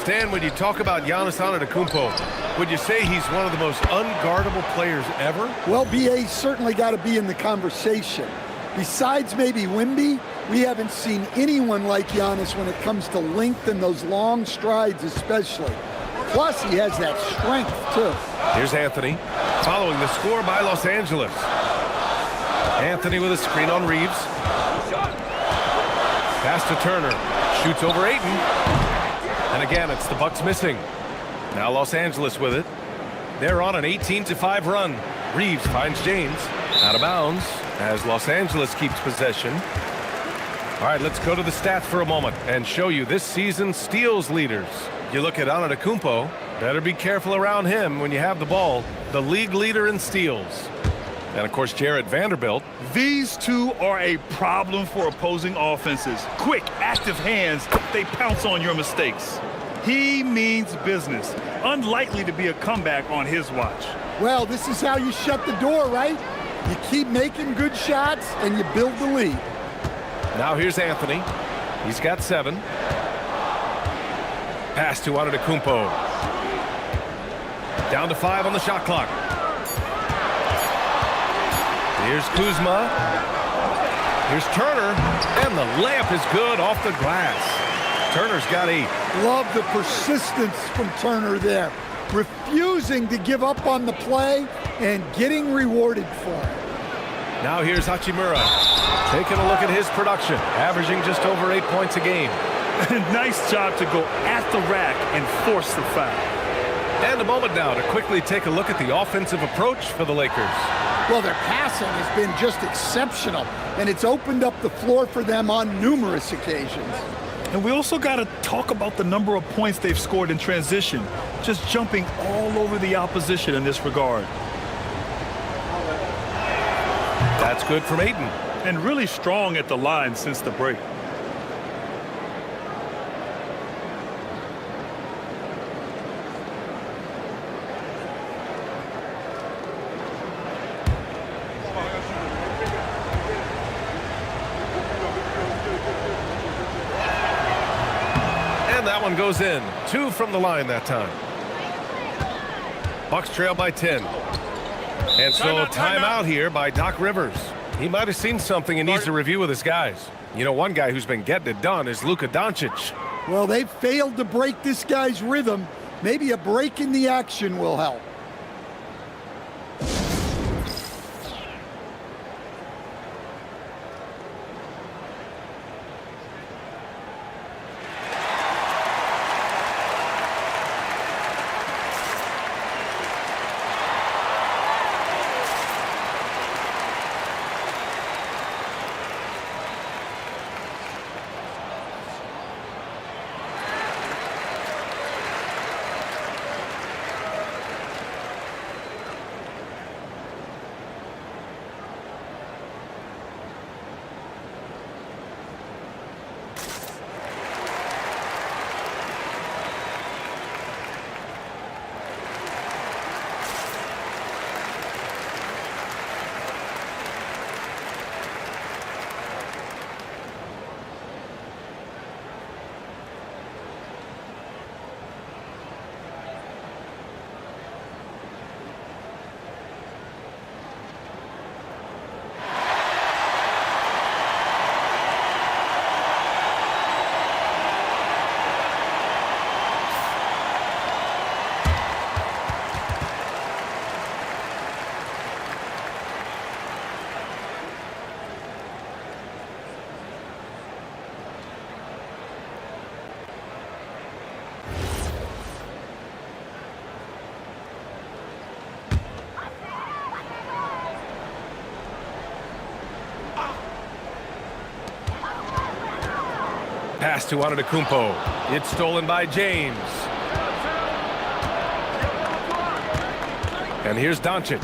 Stan, when you talk about Giannis Antetokounmpo, would you say he's one of the most unguardable players ever? Well, BA's certainly got to be in the conversation. Besides maybe Wemby, we haven't seen anyone like Giannis when it comes to length and those long strides especially. Plus, he has that strength, too. Here's Anthony, following the score by Los Angeles. Anthony with a screen on Reeves. Pass to Turner. Shoots over Ayton. And again, it's the Bucks missing. Now Los Angeles with it. They're on an 18-5 run. Reeves finds James. Out of bounds as Los Angeles keeps possession. All right, let's go to the stats for a moment and show you this season's steals leaders. You look at Antetokounmpo, better be careful around him when you have the ball. The league leader in steals. And, of course, Jared Vanderbilt. These two are a problem for opposing offenses. Quick, active hands, they pounce on your mistakes. He means business. Unlikely to be a comeback on his watch. Well, this is how you shut the door, right? You keep making good shots, and you build the lead. Now here's Anthony. He's got 7. Pass to Antetokounmpo. Down to 5 on the shot clock. Here's Kuzma. Here's Turner. And the layup is good off the glass. Turner's got 8. Love the persistence from Turner there. Refusing to give up on the play and getting rewarded for it. Now here's Hachimura. Taking a look at his production. Averaging just over 8 points a game. Nice job to go at the rack and force the foul. And a moment now to quickly take a look at the offensive approach for the Lakers. Well, their passing has been just exceptional, and it's opened up the floor for them on numerous occasions. And we also got to talk about the number of points they've scored in transition, just jumping all over the opposition in this regard. That's good from Ayton. And really strong at the line since the break. And that one goes in. 2 from the line that time. Bucks trail by 10. And so timeout here by Doc Rivers. He might have seen something and needs to review with his guys. You know, one guy who's been getting it done is Luka Doncic. Well, they've failed to break this guy's rhythm. Maybe a break in the action will help. Pass to Antetokounmpo. It's stolen by James. And here's Doncic.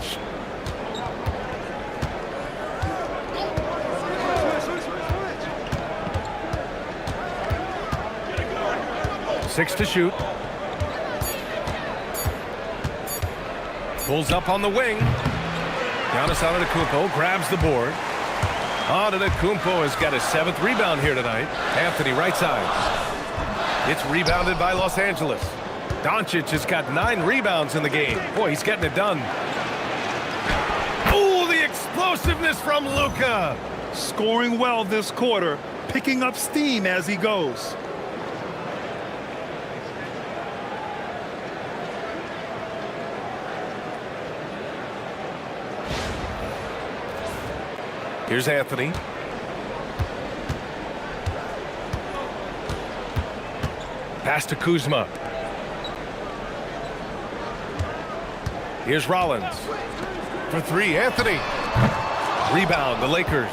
6 to shoot. Pulls up on the wing. Giannis Antetokounmpo grabs the board. Antetokounmpo has got his 7th rebound here tonight. Anthony right side. It's rebounded by Los Angeles. Doncic has got 9 rebounds in the game. Boy, he's getting it done. Oh, the explosiveness from Luka. Scoring well this quarter, picking up steam as he goes. Here's Anthony. Pass to Kuzma. Here's Rollins. For 3, Anthony. Rebound, the Lakers.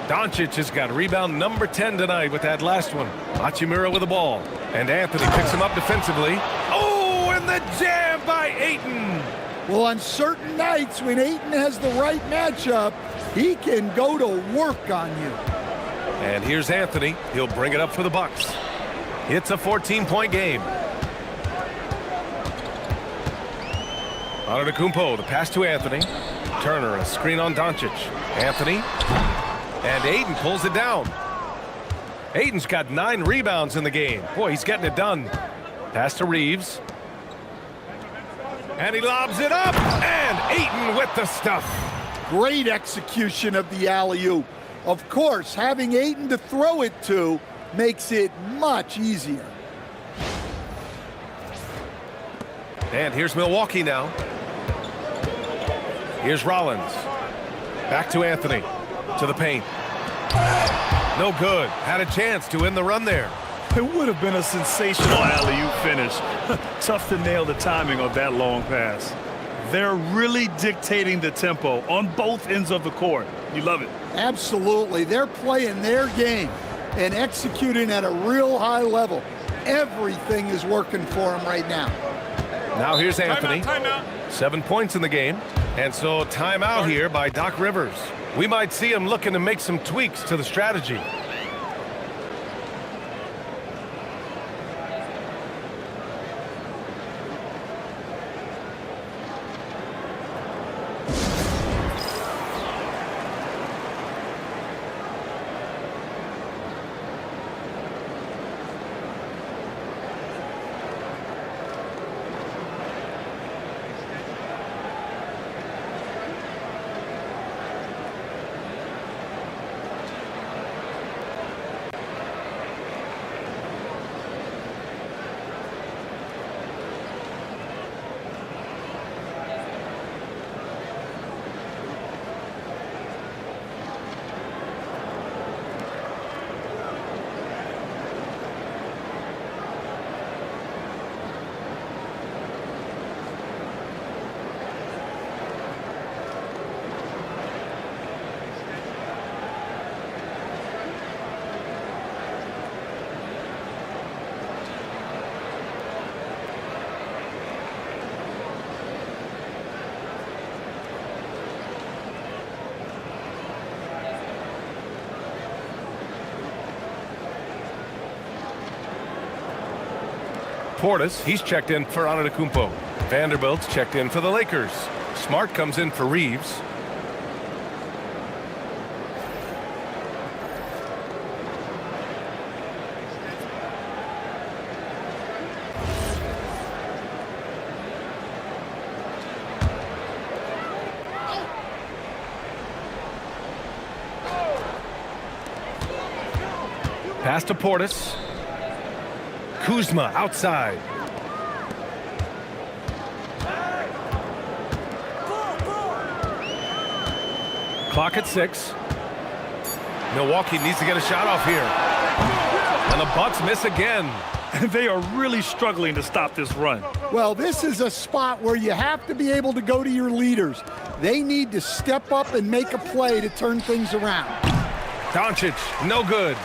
Doncic has got rebound number 10 tonight with that last one. Hachimura with the ball. And Anthony picks him up defensively. Oh, and the jam by Ayton. Well, on certain nights when Ayton has the right matchup, he can go to work on you. And here's Anthony. He'll bring it up for the Bucks. It's a 14-point game. Antetokounmpo, the pass to Anthony. Turner, a screen on Doncic. Anthony. And Ayton pulls it down. Ayton's got 9 rebounds in the game. Boy, he's getting it done. Pass to Reeves. And he lobs it up. And Ayton with the stuff. Great execution of the alley-oop. Of course, having Ayton to throw it to makes it much easier. And here's Milwaukee now. Here's Rollins. Back to Anthony. To the paint. No good. Had a chance to end the run there. It would have been a sensational alley-oop finish. Tough to nail the timing of that long pass. They're really dictating the tempo on both ends of the court. You love it. Absolutely. They're playing their game and executing at a real high level. Everything is working for them right now. Now here's Anthony. Timeout. 7 points in the game. And so timeout here by Doc Rivers. We might see him looking to make some tweaks to the strategy. Portis, he's checked in for Antetokounmpo. Vanderbilt's checked in for the Lakers. Smart comes in for Reeves. Pass to Portis. Kuzma outside. Clock at 6. Milwaukee needs to get a shot off here. And the Bucks miss again. They are really struggling to stop this run. Well, this is a spot where you have to be able to go to your leaders. They need to step up and make a play to turn things around. Doncic, no good.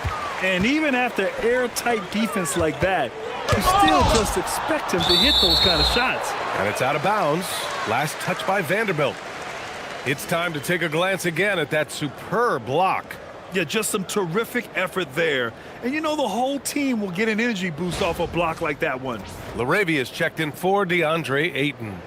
And even after airtight defense like that, you still just expect him to hit those kind of shots. And it's out of bounds. Last touch by Vanderbilt. It's time to take a glance again at that superb block. Yeah, just some terrific effort there. And you know the whole team will get an energy boost off a block like that one. Laravia's checked in for DeAndre Ayton.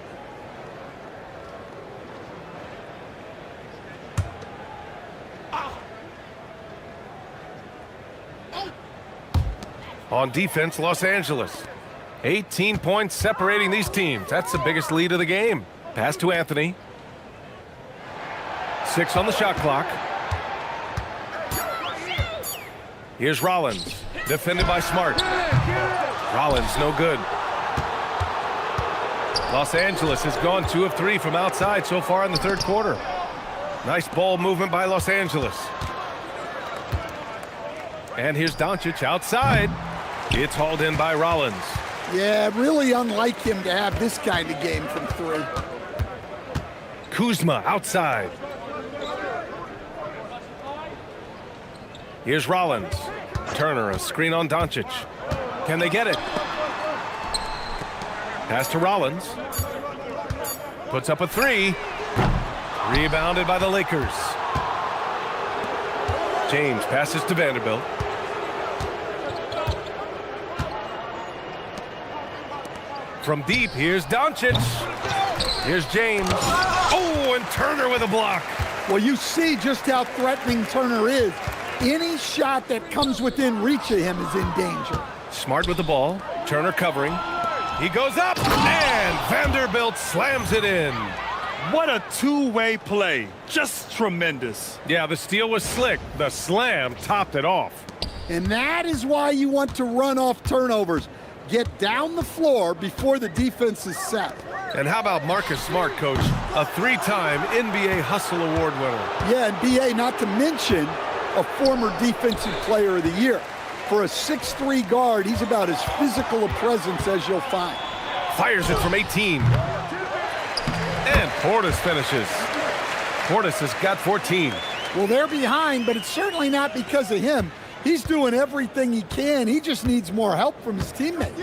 On defense, Los Angeles. 18 points separating these teams. That's the biggest lead of the game. Pass to Anthony. 6 on the shot clock. Here's Rollins, defended by Smart. Rollins, no good. Los Angeles has gone 2 of 3 from outside so far in the third quarter. Nice ball movement by Los Angeles. And here's Doncic outside. It's hauled in by Rollins. Yeah, really unlike him to have this kind of game from 3. Kuzma outside. Here's Rollins. Turner, a screen on Doncic. Can they get it? Pass to Rollins. Puts up a 3. Rebounded by the Lakers. James passes to Vanderbilt. From deep, here's Doncic. Here's James. Oh, and Turner with a block. Well, you see just how threatening Turner is. Any shot that comes within reach of him is in danger. Smart with the ball. Turner covering. He goes up, and Vanderbilt slams it in. What a two-way play. Just tremendous. Yeah, the steal was slick. The slam topped it off. And that is why you want to run off turnovers. Get down the floor before the defense is set. And how about Marcus Smart, Coach? A 3-time NBA Hustle Award winner. Yeah, and BA, not to mention a former Defensive Player of the Year. For a 6'3" guard, he's about as physical a presence as you'll find. Fires it from 18. And Portis finishes. Portis has got 14. Well, they're behind, but it's certainly not because of him. He's doing everything he can. He just needs more help from his teammates.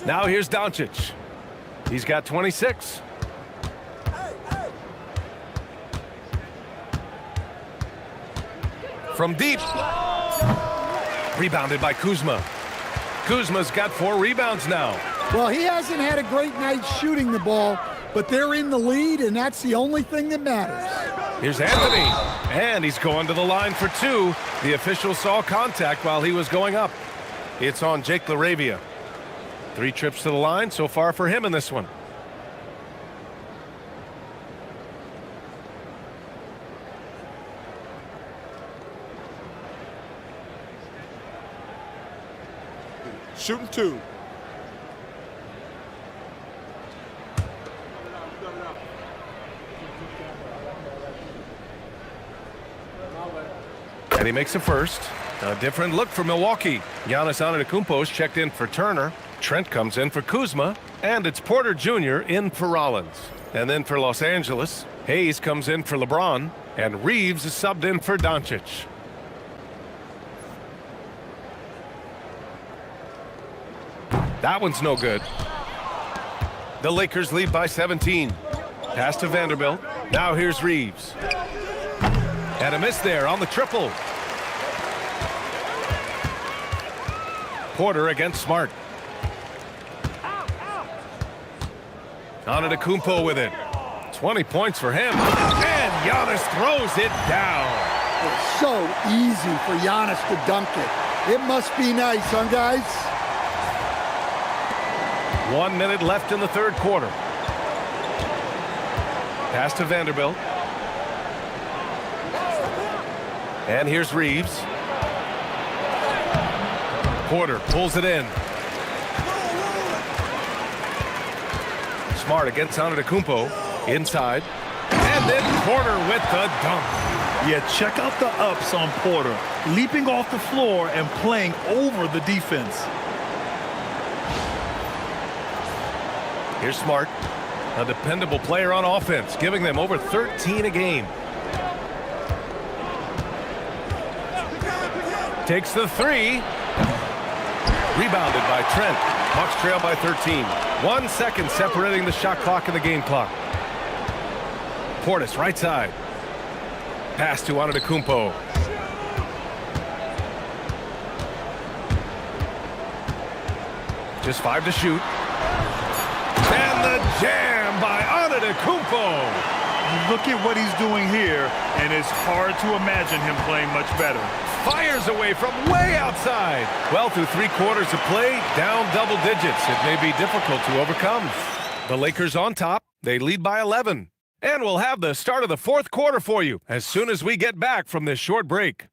Now here's Doncic. He's got 26. From deep. Rebounded by Kuzma. Kuzma's got 4 rebounds now. Well, he hasn't had a great night shooting the ball, but they're in the lead, and that's the only thing that matters. Here's Anthony, and he's going to the line for 2. The official saw contact while he was going up. It's on Jake LaRavia. 3 trips to the line so far for him in this one. Shooting 2. And he makes a first. A different look for Milwaukee. Giannis Antetokounmpo's checked in for Turner. Trent comes in for Kuzma. And it's Porter Jr. in for Rollins. And then for Los Angeles, Hayes comes in for LeBron. And Reeves is subbed in for Doncic. That one's no good. The Lakers lead by 17. Pass to Vanderbilt. Now here's Reeves. And a miss there on the triple. Porter against Smart. Antetokounmpo with it. 20 points for him. And Giannis throws it down. It's so easy for Giannis to dunk it. It must be nice, huh, guys? 1 minute left in the third quarter. Pass to Vanderbilt. And here's Reeves. Porter pulls it in. Smart against Antetokounmpo. Inside. And then Porter with the dunk. Yeah, check out the ups on Porter. Leaping off the floor and playing over the defense. Here's Smart. A dependable player on offense, giving them over 13 a game. Takes the 3. Rebounded by Trent. Hawks trail by 13. 1 second separating the shot clock and the game clock. Portis, right side. Pass to Antetokounmpo. Just 5 to shoot. And the jam by Antetokounmpo. Look at what he's doing here, and it's hard to imagine him playing much better. Fires away from way outside. Well, through 3 quarters of play, down double digits. It may be difficult to overcome. The Lakers on top. They lead by 11. And we'll have the start of the 4th quarter for you as soon as we get back from this short break.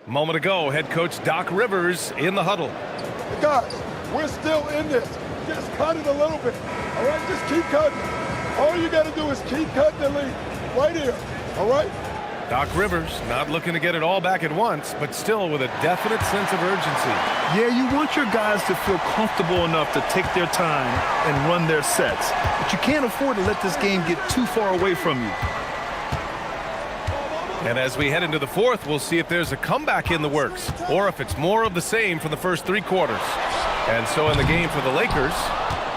Moment ago, head coach Doc Rivers in the huddle. Guys, we're still in this. Just cut it a little bit. All right, just keep cutting. All you got to do is keep cutting the lead. Right here. All right? Doc Rivers not looking to get it all back at once, but still with a definite sense of urgency. Yeah, you want your guys to feel comfortable enough to take their time and run their sets. But you can't afford to let this game get too far away from you. And as we head into the 4th, we'll see if there's a comeback in the works or if it's more of the same for the first 3 quarters. And so in the game for the Lakers,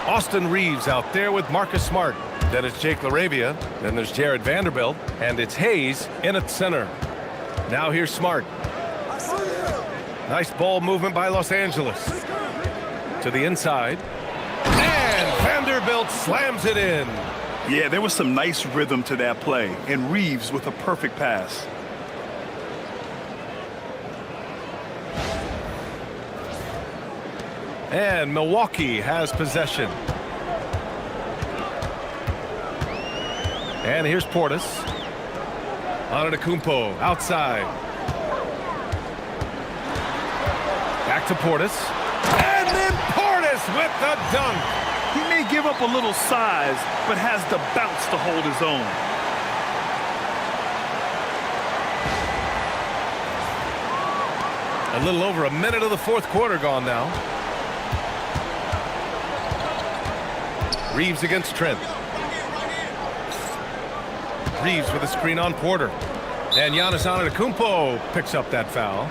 Austin Reeves out there with Marcus Smart. Then it's Jake LaRavia. Then there's Jared Vanderbilt. And it's Hayes in at center. Now here's Smart. Nice ball movement by Los Angeles. To the inside. And Vanderbilt slams it in. Yeah, there was some nice rhythm to that play, and Reeves with a perfect pass. And Milwaukee has possession. And here's Portis. Antetokounmpo outside. Back to Portis. And then Portis with the dunk. He may give up a little size, but has the bounce to hold his own. A little over a minute of the 4th quarter gone now. Reeves against Trent. Reeves with a screen on Porter. And Giannis Antetokounmpo picks up that foul.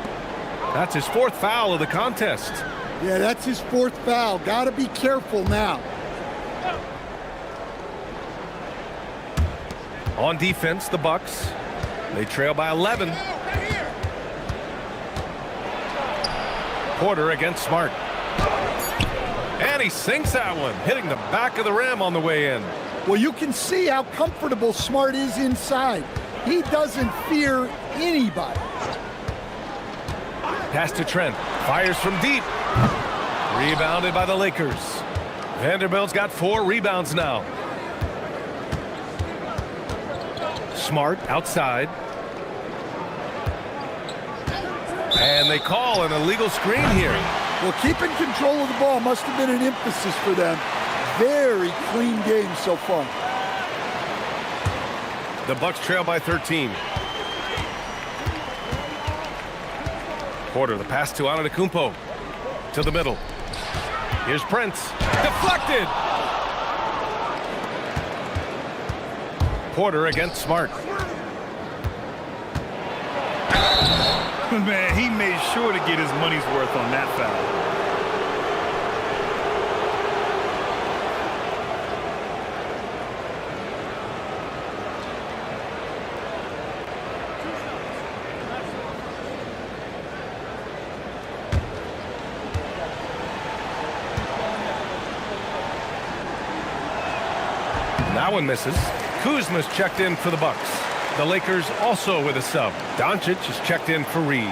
That's his 4th foul of the contest. Yeah, that's his 4th foul. Got to be careful now. On defense, the Bucks. They trail by 11. Porter against Smart. And he sinks that one, hitting the back of the rim on the way in. Well, you can see how comfortable Smart is inside. He doesn't fear anybody. Pass to Trent. Fires from deep. Rebounded by the Lakers. Vanderbilt's got 4 rebounds now. Smart outside. And they call an illegal screen here. Well, keeping control of the ball must have been an emphasis for them. Very clean game so far. The Bucks trail by 13. Porter, the pass to Antetokounmpo. To the middle. Here's Prince. Deflected! Porter against Smart. Man, he made sure to get his money's worth on that foul. That one misses. Kuzma's checked in for the Bucks. The Lakers also with a sub. Doncic is checked in for Reeves.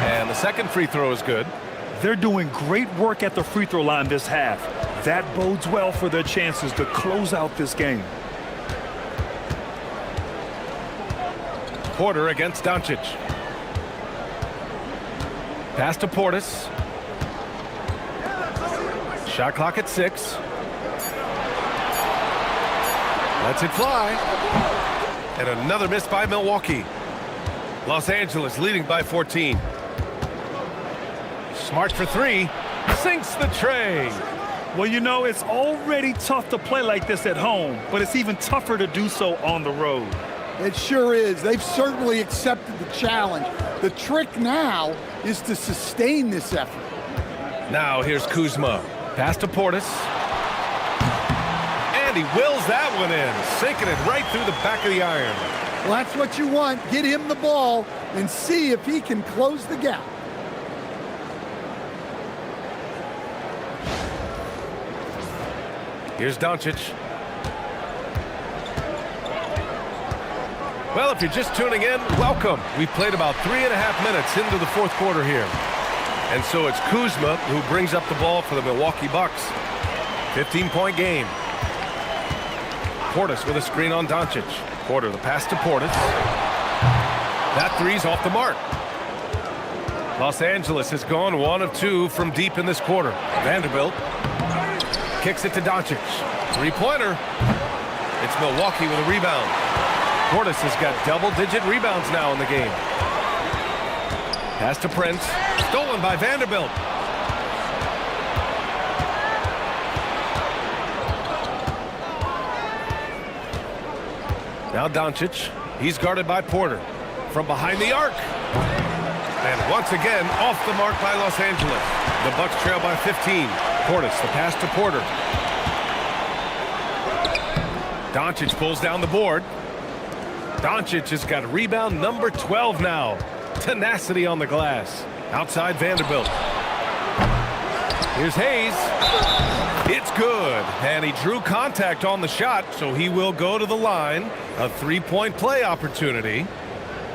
And the second free throw is good. They're doing great work at the free throw line this half. That bodes well for their chances to close out this game. Porter against Doncic. Pass to Portis. Shot clock at 6. Lets it fly. And another miss by Milwaukee. Los Angeles leading by 14. Smart for three. Sinks the tray. Well, you know, it's already tough to play like this at home, but it's even tougher to do so on the road. It sure is. They've certainly accepted the challenge. The trick now is to sustain this effort. Now here's Kuzma. Pass to Portis. And he wills that one in, sinking it right through the back of the iron. Well, that's what you want. Get him the ball and see if he can close the gap. Here's Doncic. Well, if you're just tuning in, welcome. We've played about 3.5 minutes into the fourth quarter here. And so it's Kuzma who brings up the ball for the Milwaukee Bucks. 15-point game. Portis with a screen on Doncic. Porter, the pass to Portis. That three's off the mark. Los Angeles has gone 1 of 2 from deep in this quarter. Vanderbilt kicks it to Doncic. Three-pointer. It's Milwaukee with a rebound. Portis has got double-digit rebounds now in the game. Pass to Prince. Stolen by Vanderbilt. Now Doncic. He's guarded by Porter. From behind the arc. And once again, off the mark by Los Angeles. The Bucks trail by 15. Portis, the pass to Porter. Doncic pulls down the board. Doncic has got rebound number 12 now. Tenacity on the glass. Outside Vanderbilt. Here's Hayes. It's good. And he drew contact on the shot, so he will go to the line. A three-point play opportunity.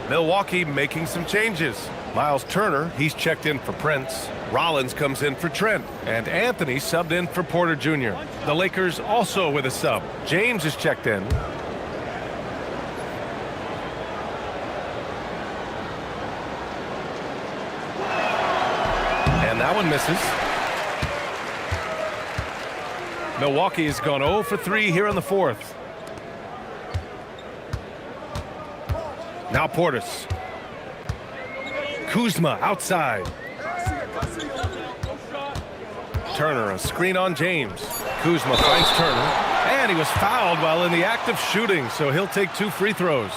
Milwaukee making some changes. Miles Turner, he's checked in for Prince. Rollins comes in for Trent. And Anthony subbed in for Porter Jr. The Lakers also with a sub. James is checked in. And that one misses. Milwaukee has gone 0 for 3 here in the fourth. Now Portis. Kuzma outside. Turner, a screen on James. Kuzma finds Turner. And he was fouled while in the act of shooting, so he'll take 2 free throws.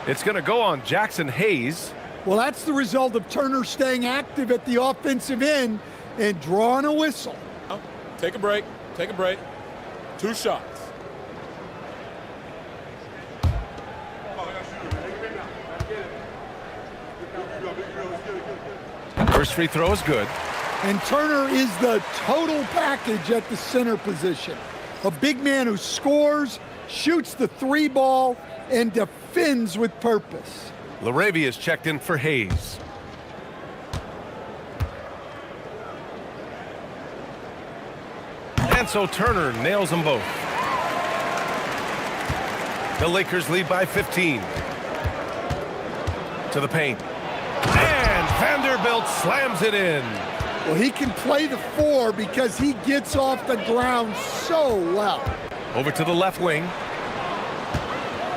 It's going to go on Jackson Hayes. Well, that's the result of Turner staying active at the offensive end and drawing a whistle. Take a break. Take a break. 2 shots. First free throw is good. And Turner is the total package at the center position. A big man who scores, shoots the 3 ball, and defends with purpose. LaRavia is checked in for Hayes. And so Turner nails them both. The Lakers lead by 15. To the paint. And Vanderbilt slams it in. Well, he can play the 4 because he gets off the ground so well. Over to the left wing.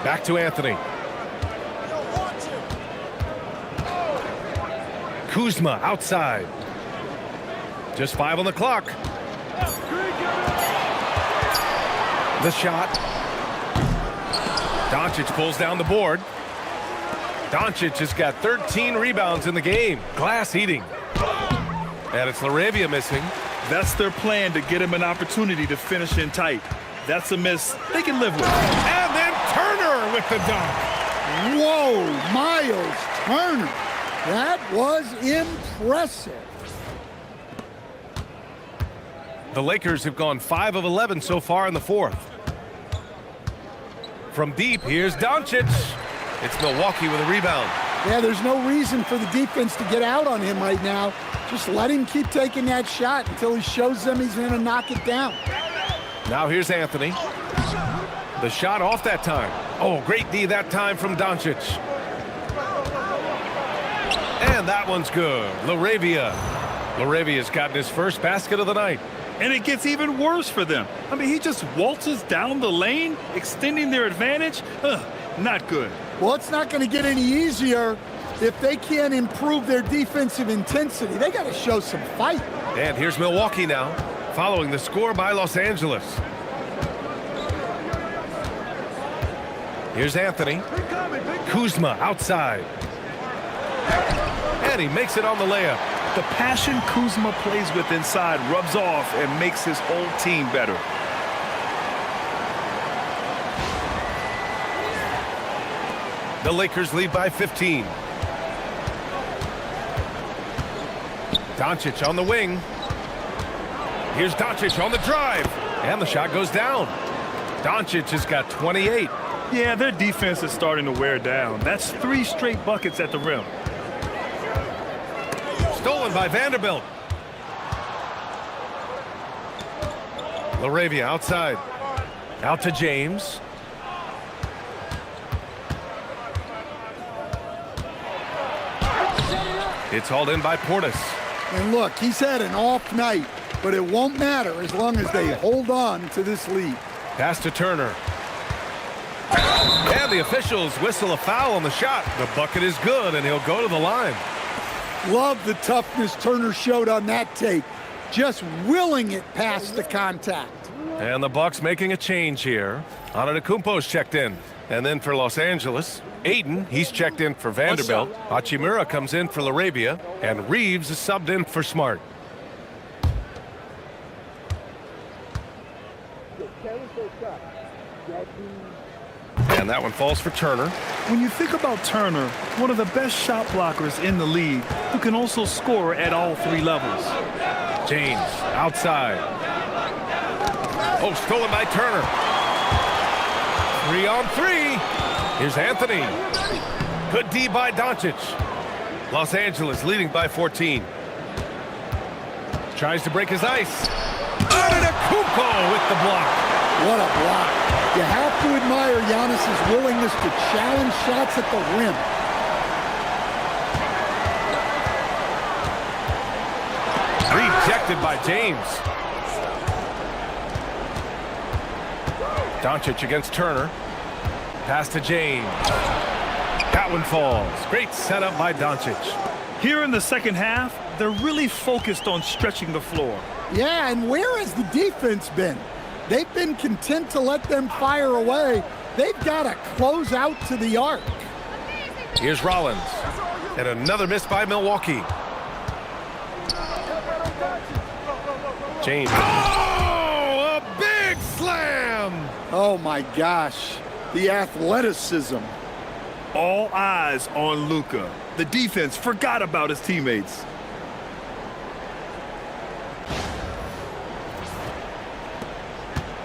Back to Anthony. Kuzma outside. Just 5 on the clock. The shot. Doncic pulls down the board. Doncic has got 13 rebounds in the game. Glass eating. And it's LaRavia missing. That's their plan, to get him an opportunity to finish in tight. That's a miss they can live with. And then Turner with the dunk. Whoa, Miles Turner. That was impressive. The Lakers have gone 5 of 11 so far in the fourth. From deep, here's Doncic. It's Milwaukee with a rebound. Yeah, there's no reason for the defense to get out on him right now. Just let him keep taking that shot until he shows them he's going to knock it down. Now here's Anthony. The shot off that time. Oh, great D that time from Doncic. And that one's good. LaRavia's gotten his first basket of the night. And it gets even worse for them. I mean, he just waltzes down the lane, extending their advantage. Not good. Well, it's not going to get any easier If they can't improve their defensive intensity, they got to show some fight. And here's Milwaukee now, following the score by Los Angeles. Here's Anthony. Kuzma outside. And he makes it on the layup. The passion Kuzma plays with inside rubs off and makes his whole team better. The Lakers lead by 15. Doncic on the wing. Here's Doncic on the drive. And the shot goes down. Doncic has got 28. Yeah, their defense is starting to wear down. That's 3 straight buckets at the rim. Stolen by Vanderbilt. LaRavia outside. Out to James. It's hauled in by Portis. And look, he's had an off night, but it won't matter as long as they hold on to this lead. Pass to Turner. And the officials whistle a foul on the shot. The bucket is good, and he'll go to the line. Love the toughness Turner showed on that tape, just willing it past the contact. And the Bucks making a change here. Antetokounmpo's checked in. And then for Los Angeles, Aiden, he's checked in for Vanderbilt. Hachimura comes in for LaRavia. And Reeves is subbed in for Smart. And that one falls for Turner. When you think about Turner, one of the best shot blockers in the league, who can also score at all 3 levels. James outside. Oh, stolen by Turner. 3-on-3. Here's Anthony. Good D by Doncic. Los Angeles leading by 14. Tries to break his ice. Antetokounmpo with the block. What a block. You have to admire Giannis's willingness to challenge shots at the rim. Rejected by James. Doncic against Turner. Pass to James. That one falls. Great setup by Doncic. Here in the second half, they're really focused on stretching the floor. Yeah, and where has the defense been? They've been content to let them fire away. They've got to close out to the arc. Here's Rollins. And another miss by Milwaukee. James. Oh, a big slam! Oh, my gosh. The athleticism. All eyes on Luka. The defense forgot about his teammates.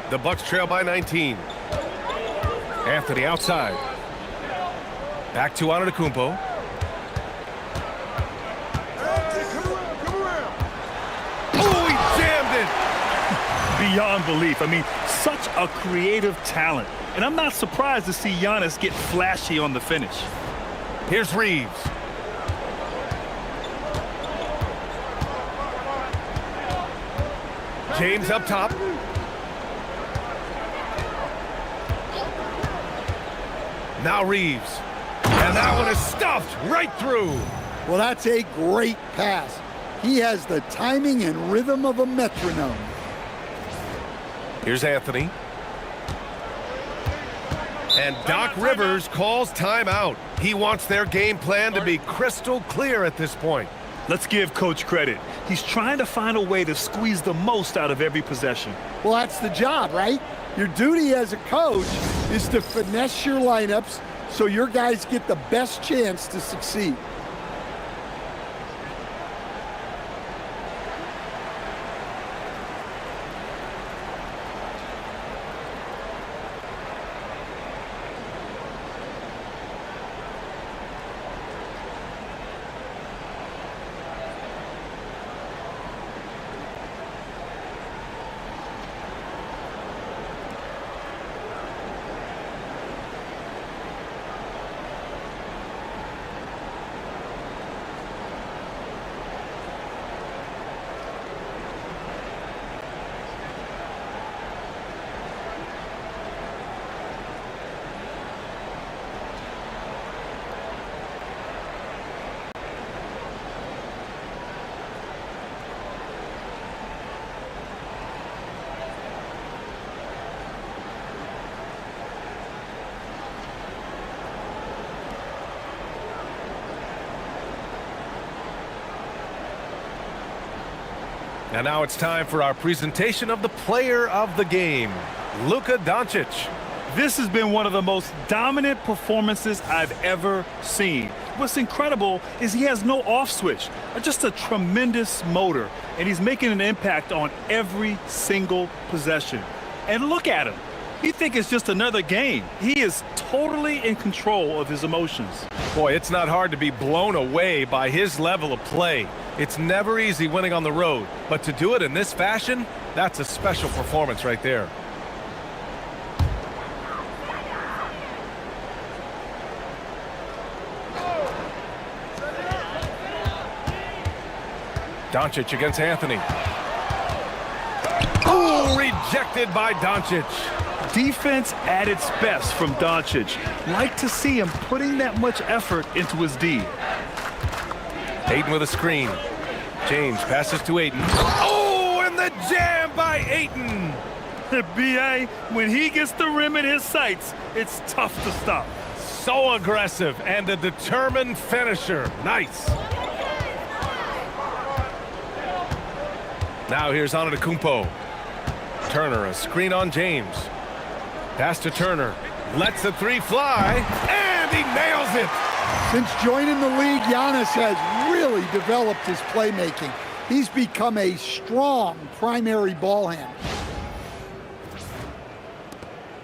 The Bucks trail by 19. Anthony outside. Back to Antetokounmpo. Oh, he jammed it! Beyond belief. I mean, such a creative talent. And I'm not surprised to see Giannis get flashy on the finish. Here's Reeves. James up top. Now Reeves. And that one is stuffed right through. Well, that's a great pass. He has the timing and rhythm of a metronome. Here's Anthony. And Doc Rivers calls timeout. He wants their game plan to be crystal clear at this point. Let's give Coach credit. He's trying to find a way to squeeze the most out of every possession. Well, that's the job, right? Your duty as a coach is to finesse your lineups so your guys get the best chance to succeed. And now it's time for our presentation of the player of the game, Luka Doncic. This has been one of the most dominant performances I've ever seen. What's incredible is he has no off switch, just a tremendous motor, and he's making an impact on every single possession. And look at him. You think it's just another game. He is totally in control of his emotions. Boy, it's not hard to be blown away by his level of play. It's never easy winning on the road, but to do it in this fashion, that's a special performance right there. Doncic against Anthony. Oh, rejected by Doncic. Defense at its best from Doncic. Like to see him putting that much effort into his D. Ayton with a screen. James passes to Ayton. Oh, and the jam by Ayton. B.A., when he gets the rim in his sights, it's tough to stop. So aggressive and a determined finisher. Nice. Now here's Antetokounmpo. Turner, a screen on James. Pass to Turner. Lets the three fly, and he nails it. Since joining the league, Giannis has really developed his playmaking. He's become a strong primary ball handler.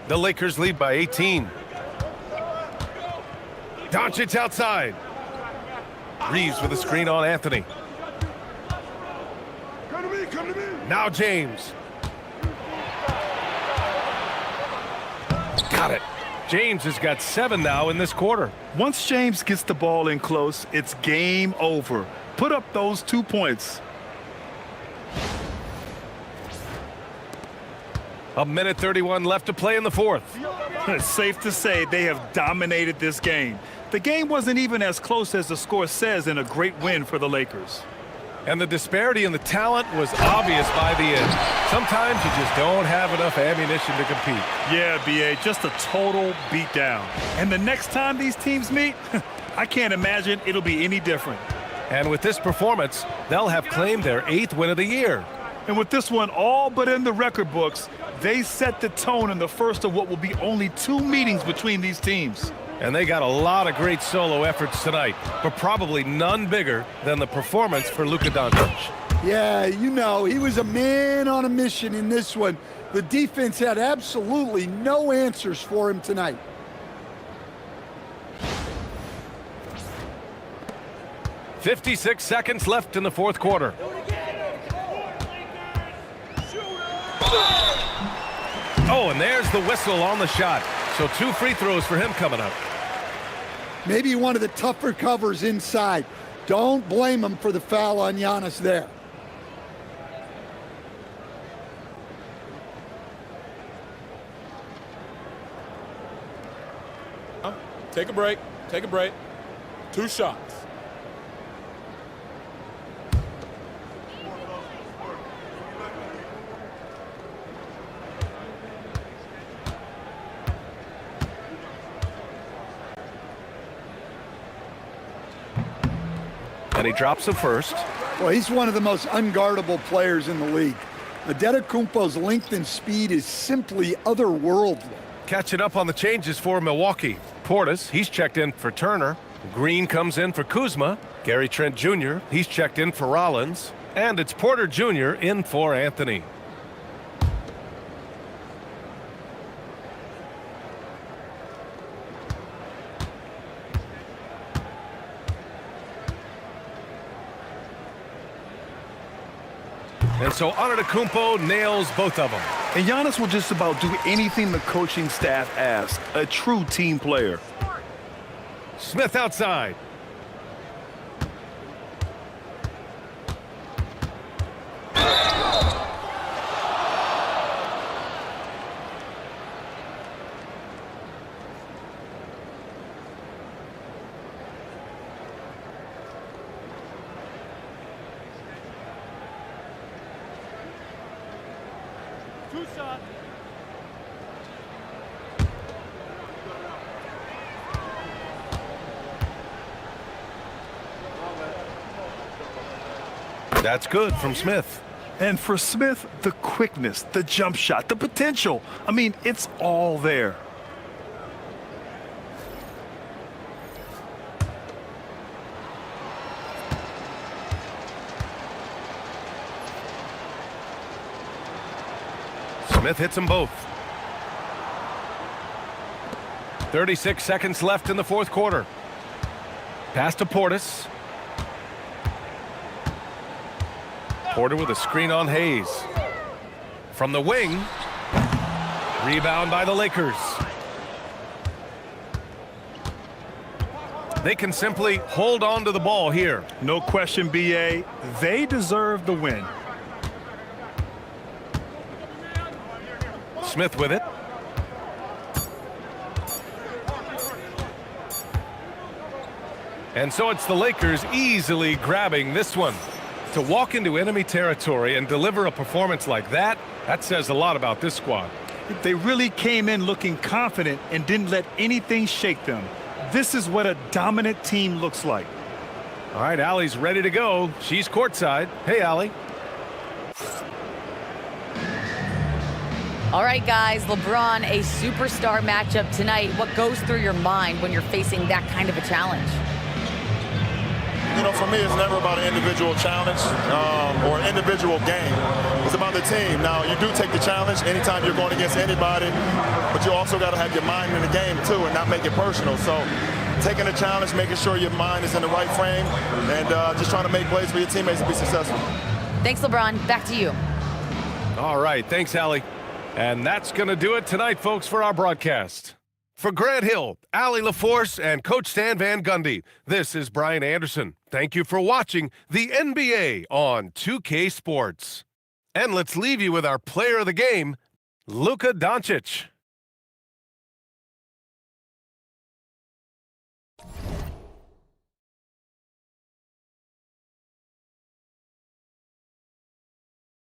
The Lakers lead by 18. Doncic outside. Reeves with a screen on Anthony. Come to me. Now James. Got it. James has got 7 now in this quarter. Once James gets the ball in close, it's game over. Put up those 2 points. A minute 31 left to play in the fourth. It's safe to say they have dominated this game. The game wasn't even as close as the score says in a great win for the Lakers. And the disparity in the talent was obvious by the end. Sometimes you just don't have enough ammunition to compete. Yeah, B.A., just a total beatdown. And the next time these teams meet, I can't imagine it'll be any different. And with this performance, they'll have claimed their 8th win of the year. And with this one all but in the record books, they set the tone in the first of what will be only 2 meetings between these teams. And they got a lot of great solo efforts tonight, but probably none bigger than the performance for Luka Doncic. Yeah, you know, he was a man on a mission in this one. The defense had absolutely no answers for him tonight. "56 seconds left in the fourth quarter. Oh, and there's the whistle on the shot. So 2 free throws for him coming up. Maybe one of the tougher covers inside. Don't blame him for the foul on Giannis there. Take a break. Take a break. 2 shots. And he drops the first. Well, he's one of the most unguardable players in the league. Antetokounmpo's length and speed is simply otherworldly. Catching up on the changes for Milwaukee. Portis, he's checked in for Turner. Green comes in for Kuzma. Gary Trent Jr., he's checked in for Rollins. And it's Porter Jr. in for Anthony. And so Antetokounmpo nails both of them. And Giannis will just about do anything the coaching staff asks. A true team player. Smith outside. That's good from Smith. And for Smith, the quickness, the jump shot, the potential. I mean, it's all there. Smith hits them both. 36 seconds left in the fourth quarter. Pass to Portis. Porter with a screen on Hayes. From the wing. Rebound by the Lakers. They can simply hold on to the ball here. No question, BA. They deserve the win. Smith with it. And so it's the Lakers easily grabbing this one. To walk into enemy territory and deliver a performance like that, that says a lot about this squad. They really came in looking confident and didn't let anything shake them. This is what a dominant team looks like. All right, Allie's ready to go. She's courtside. Hey, Allie. All right, guys, LeBron, a superstar matchup tonight. What goes through your mind when you're facing that kind of a challenge? You know, for me, it's never about an individual challenge or an individual game. It's about the team. Now, you do take the challenge anytime you're going against anybody, but you also got to have your mind in the game, too, and not make it personal. So taking the challenge, making sure your mind is in the right frame, and just trying to make plays for your teammates to be successful. Thanks, LeBron. Back to you. All right, thanks, Allie. And that's going to do it tonight, folks, for our broadcast. For Grant Hill, Allie LaForce, and Coach Stan Van Gundy, this is Brian Anderson. Thank you for watching the NBA on 2K Sports. And let's leave you with our player of the game, Luka Doncic.